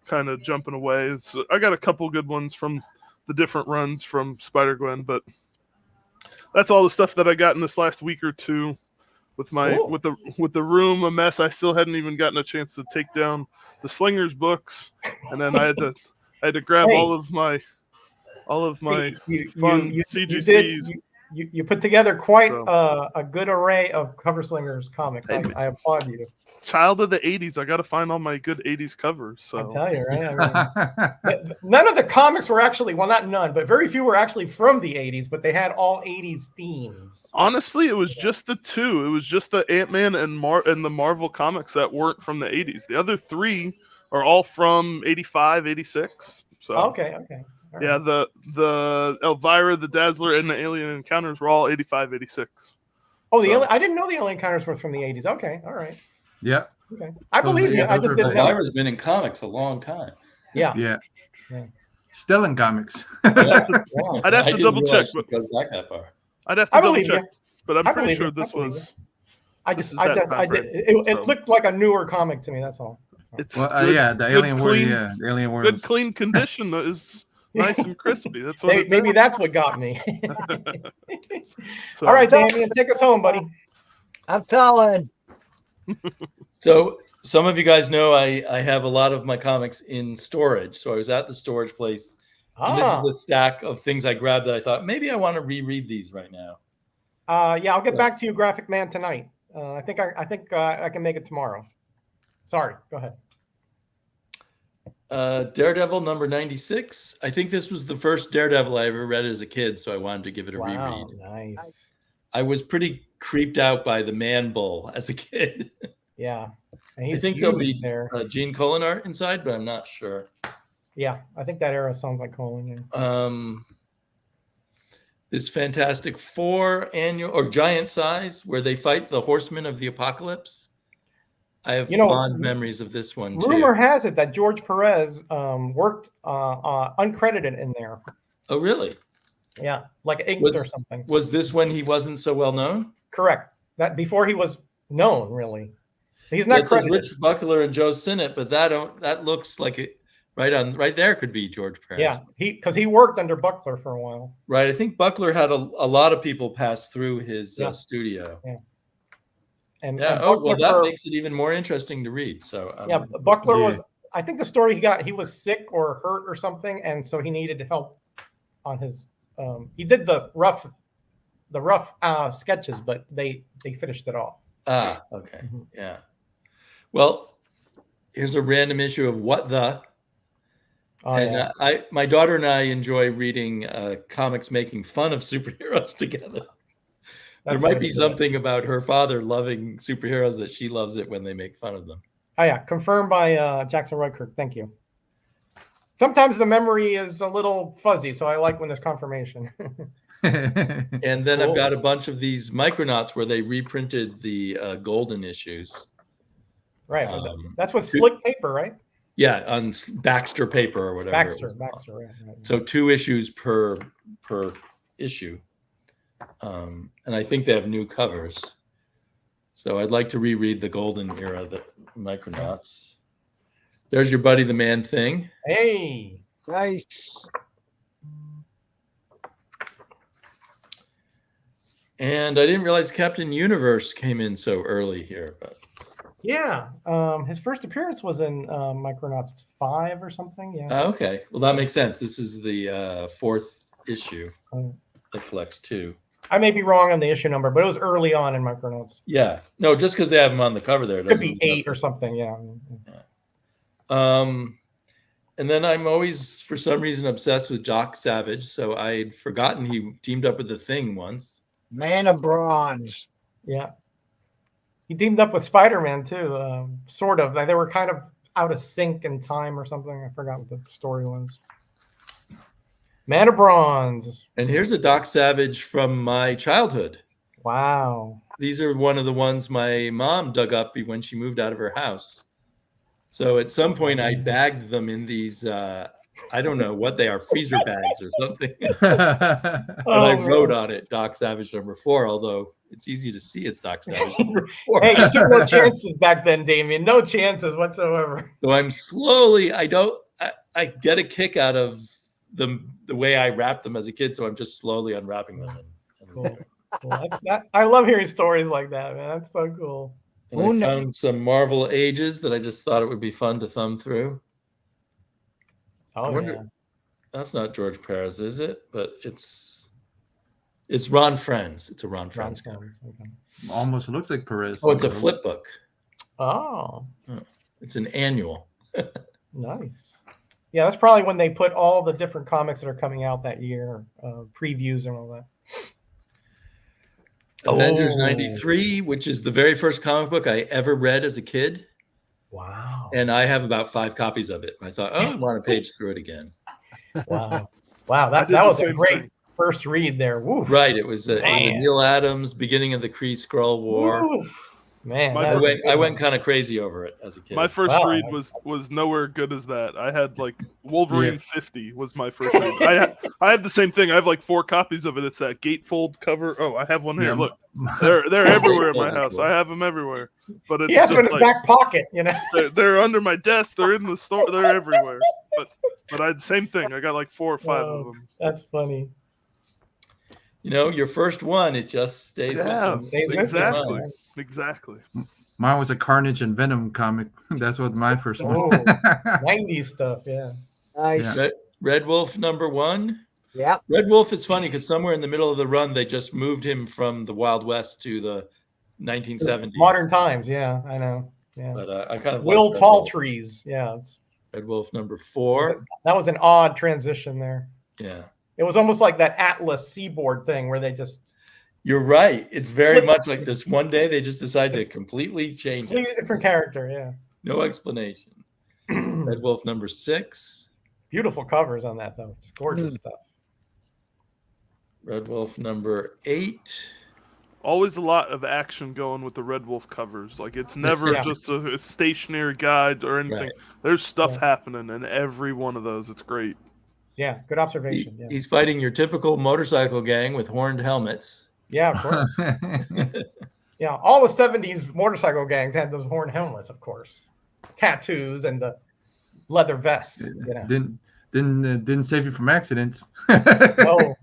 kind of jumping away. So I got a couple good ones from the different runs from Spider-Gwen, but that's all the stuff that I got in this last week or two. With my with the room a mess, I still hadn't even gotten a chance to take down the Slingers books, and then I had to grab all of my fun CGCs. You put together quite a good array of Cover Slingers comics. I applaud you. Child of the 80s. I got to find all my good 80s covers. So I tell you, right? None of the comics were actually, well, not none, but very few were actually from the 80s, but they had all 80s themes. Honestly, it was just the two. It was just the Ant-Man and the Marvel comics that weren't from the 80s. The other three are all from 85, 86. So okay. Right. Yeah, the Elvira, the Dazzler, and the Alien Encounters were all 85, 86. Oh, I didn't know the Alien Encounters were from the 80s. Okay, all right. Yeah. Okay. I believe you. I just didn't know. Elvira's been in comics a long time. Yeah. Still in comics. I'd have to, Yeah. I'd have I to didn't double check, realize but it goes back that far. I'd have I to double believe check. you. But I'm I pretty believe sure you. I this believe was. I This just, is I that just, time I did. frame, It so. looked like a newer comic to me. That's all. It's Well, good, yeah, the good, Alien War, clean, yeah, the Alien War. good, clean condition is nice and crispy. That's what Maybe that's what got me. So, All right, Damien, take us home, buddy. I'm telling. So some of you guys know I have a lot of my comics in storage. So I was at the storage place, and this is a stack of things I grabbed that I thought maybe I want to reread these right now. Yeah, I'll get back to you, Graphic Man, tonight. I think I can make it tomorrow. Sorry, go ahead. Daredevil number 96. I think this was the first Daredevil I ever read as a kid, so I wanted to give it a Wow, reread. nice. I was pretty creeped out by the Man Bull as a kid. Yeah, and I he's think there'll be huge there. Gene Colan art inside, but I'm not sure. Yeah, I think that era sounds like Colin. Yeah. This Fantastic Four annual or giant size where they fight the Horsemen of the Apocalypse. I have fond memories of this one too. Rumor has it that George Perez worked uncredited in there. Oh, really? Yeah, like inked or something. Was this when he wasn't so well known? Correct. That before he was known, really. He's not credited. Rich Buckler and Joe Sinnott, but that looks like it right there could be George Perez. Yeah, because he worked under Buckler for a while. Right. I think Buckler had a lot of people pass through his studio. Yeah. And that makes it even more interesting to read. So Buckler was. I think the story he was sick or hurt or something, and so he needed help on his. He did the rough sketches, but they finished it off. Ah, okay, yeah. Well, here's a random issue of What the. My daughter and I enjoy reading comics making fun of superheroes together. There might be something about her father loving superheroes that she loves it when they make fun of them. Oh yeah, confirmed by Jackson Rudkirk. Thank you. Sometimes the memory is a little fuzzy, so I like when there's confirmation. And then I've got a bunch of these Micronauts where they reprinted the golden issues. Right. That's what slick paper, right? Yeah, on Baxter paper or whatever. Baxter, right. So 2 issues per issue. And I think they have new covers. So I'd like to reread the golden era, the Micronauts. There's your buddy, the Man-Thing. Hey. Nice. And I didn't realize Captain Universe came in so early here, but yeah, his first appearance was in Micronauts 5 or something. Yeah. Okay, well that makes sense. This is the 4th issue that collects 2. I may be wrong on the issue number, but it was early on in Micronauts. Yeah, no, just because they have them on the cover there, it could be 8 or something. Yeah. And then I'm always, for some reason, obsessed with Jock Savage. So I'd forgotten he teamed up with the Thing once. Man of Bronze. Yeah. He teamed up with Spider-Man too, sort of. They were kind of out of sync in time or something. I forgot what the story was. Man of Bronze. And here's a Doc Savage from my childhood. Wow. These are one of the ones my mom dug up when she moved out of her house. So at some point I bagged them in these, I don't know what they are, freezer bags or something. But I wrote on it Doc Savage number 4, although it's easy to see it's Doc Savage number 4. Hey, you took no chances back then, Damien. No chances whatsoever. So I'm slowly, I get a kick out of the way I wrapped them as a kid. So I'm just slowly unwrapping them. Cool. I love hearing stories like that, man. That's so cool. And I found some Marvel Ages that I just thought it would be fun to thumb through. Oh, yeah. That's not George Perez, is it? But it's Ron Frenz. It's a Ron Frenz cover. Okay. Almost looks like Perez. Oh, it's a flip book. Oh. It's an annual. Nice. Yeah, that's probably when they put all the different comics that are coming out that year, previews and all that. Avengers 93, which is the very first comic book I ever read as a kid. Wow. And I have about 5 copies of it. I thought, I want to page through it again. Wow. That was a great first read there. Woo. Right. It was a Neil Adams, beginning of the Kree Skrull War. Man, My that is a I good went one. kind of crazy over it as a kid. My first Wow. read was nowhere good as that. I had like Wolverine 50 was my first read. I had the same thing. I have like 4 copies of it. It's that gatefold cover. Oh, I have one here. Yeah. Look, they're everywhere in my Those are house. cool. I have them everywhere. But it's He has them in just his like back pocket, you know. they're under my desk. They're in the store. They're everywhere. But I had the same thing. I got like 4 or 5 of them. That's funny. You know, your first one, it just stays Yeah, with you. Stays with you. exactly. Exactly. Mine was a Carnage and Venom comic. That's what my first one. Oh, 90s stuff, yeah. Nice. Yeah. Red Wolf #1. Yep. Red Wolf is funny because somewhere in the middle of the run, they just moved him from the Wild West to the 1970s. Modern times, yeah, I know. Yeah. But I kind of Will like Talltrees, yeah. Red Wolf #4. That was an odd transition there. Yeah. It was almost like that Atlas Seaboard thing where they just You're right. It's very much like this. One day they just decide to completely change completely it. different character, yeah. No explanation. Red Wolf #6. Beautiful covers on that though. It's gorgeous stuff. Red Wolf #8. Always a lot of action going with the Red Wolf covers. Like it's never Yeah. just a stationary guide or anything. Right. There's stuff Yeah. happening in every one of those. It's great. Yeah, good observation. Yeah. He's fighting your typical motorcycle gang with horned helmets. Yeah, of course. Yeah, all the 70s motorcycle gangs had those horn helmets, of course. Tattoos and the leather vests, you know. Didn't save you from accidents. No.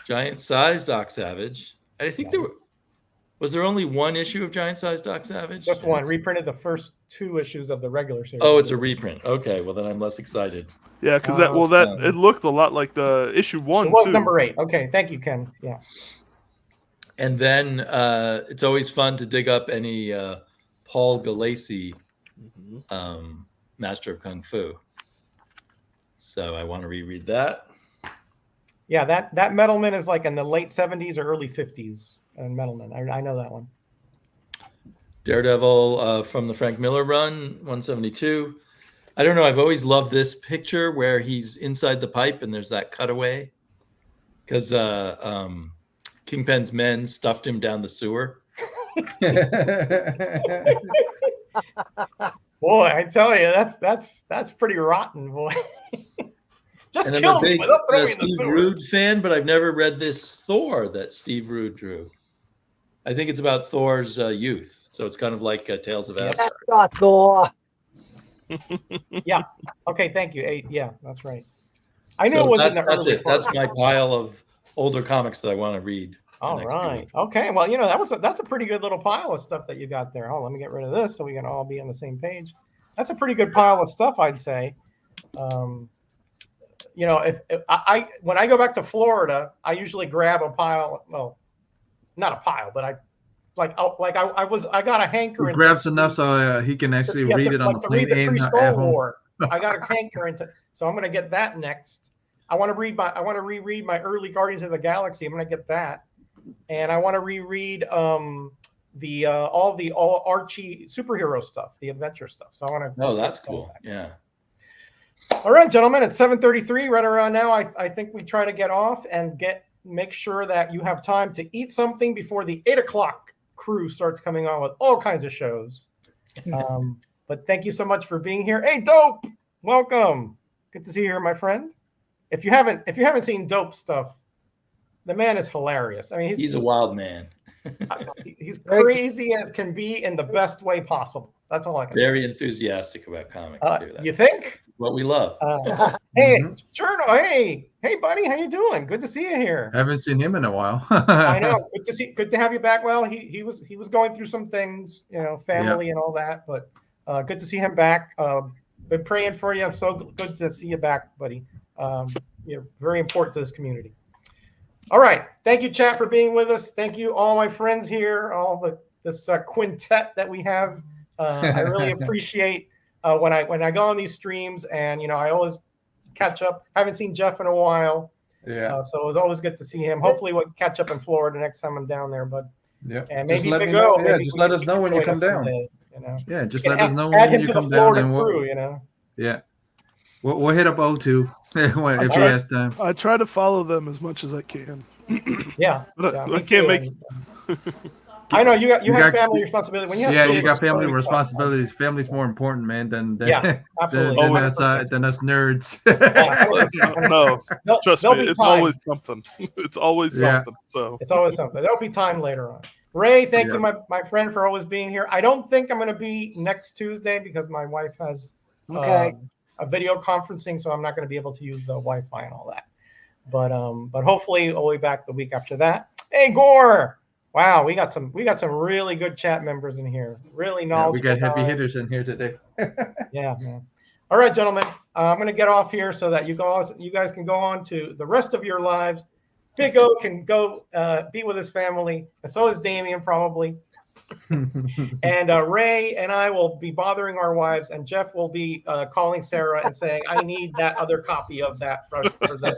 Giant Size Doc Savage. I think was there only one issue of Giant Size Doc Savage? Just one. Reprinted the first 2 issues of the regular series. Oh, it's a reprint. Okay, well then I'm less excited. Yeah, because Oh, it looked a lot like the issue 1 It was too. #8. Okay, thank you, Ken. Yeah. And then it's always fun to dig up any Paul Galassi, Master of Kung Fu. So I want to reread that. Yeah, that Metalman is like in the late 70s or early 50s. And Metalman, I know that one. Daredevil from the Frank Miller run, 172. I don't know. I've always loved this picture where he's inside the pipe and there's that cutaway because Kingpin's men stuffed him down the sewer. Boy, I tell you, that's pretty rotten, boy. Just And I'm kill a me, big but don't throw me in the Steve sewer. Rude fan, but I've never read this Thor that Steve Rude drew. I think it's about Thor's youth, so it's kind of like Tales of Asgard. That's not Thor. Yeah. Okay, thank you. Yeah, that's right. I knew So it was in the that's early it. That's part. my pile of older comics that I want to read. All next few right. weeks. Okay. Well, that's a pretty good little pile of stuff that you got there. Oh, let me get rid of this so we can all be on the same page. That's a pretty good pile of stuff, I'd say. If I when I go back to Florida, I usually grab a pile. Well, not a pile, but I got a hankering. He grabs enough so he can actually read it on the to plane read the and Kree-Skull at home. War. I got a hankering so I'm going to get that next. I want to reread my early Guardians of the Galaxy. I'm going to get that, and I want to reread all Archie superhero stuff, the adventure stuff. So I want to. Oh, that's cool. Yeah. All right, gentlemen, it's 7:33 right around now. I think we try to get off and make sure that you have time to eat something before the 8 o'clock crew starts coming on with all kinds of shows. But thank you so much for being here. Hey, Dope, welcome. Good to see you here, my friend. If you haven't seen Dope stuff, the man is hilarious. I mean, He's a wild man. He's crazy as can be in the best way possible. That's all I can say. Very enthusiastic about comics too. You think? What we love. Hey, Journal. Hey, buddy, how you doing? Good to see you here. Haven't seen him in a while. I know. Good to have you back. Well, he was going through some things, family and all that, but good to see him back. Been praying for you. I'm so good to see you back, buddy. You're very important to this community. All right. Thank you, chat, for being with us. Thank you, all my friends here, this quintet that we have. I really appreciate when I go on these streams, and I always catch up. Haven't seen Jeff in a while. Yeah. So it was always good to see him. Hopefully we'll catch up in Florida next time I'm down there, bud. Yeah. And maybe just let Big me know. O. Yeah, maybe just we let can us know when you join come us down. someday, Yeah, just We let can us know add when him you to the come down, Florida and crew, yeah, we'll hit up O2 if he has time. I try to follow them as much as I can. Yeah. But yeah, I me can't too. make I know you have got- family responsibility. When you have Yeah, kids, you got it's family very tough. responsibilities. Family's more important, man, than Yeah, absolutely. than, us, 100%. than us nerds. Yeah, No, trust there'll me, be it's time. always something. It's always Yeah. something. So It's always something. There'll be time later on. Ray, thank Yeah. you, my friend, for always being here. I don't think I'm going to be next Tuesday because my wife has Okay. a video conferencing, so I'm not going to be able to use the Wi-Fi and all that. But hopefully I'll be back the week after that. Hey, Gore! Wow, we got some really good chat members in here. Really Yeah, knowledgeable. we got heavy guys. hitters in here today. Yeah, man. All right, gentlemen. I'm going to get off here so that you guys can go on to the rest of your lives. Big O can go be with his family, and so is Damien probably. And Ray and I will be bothering our wives, and Jeff will be calling Sarah and saying, "I need that other copy of that first present."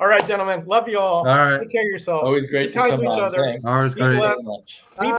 All right, gentlemen. Love you all. All right. Take care of yourself. Always great to Kind come to each on. other. Thanks. Always Be great. blessed. Very much. Be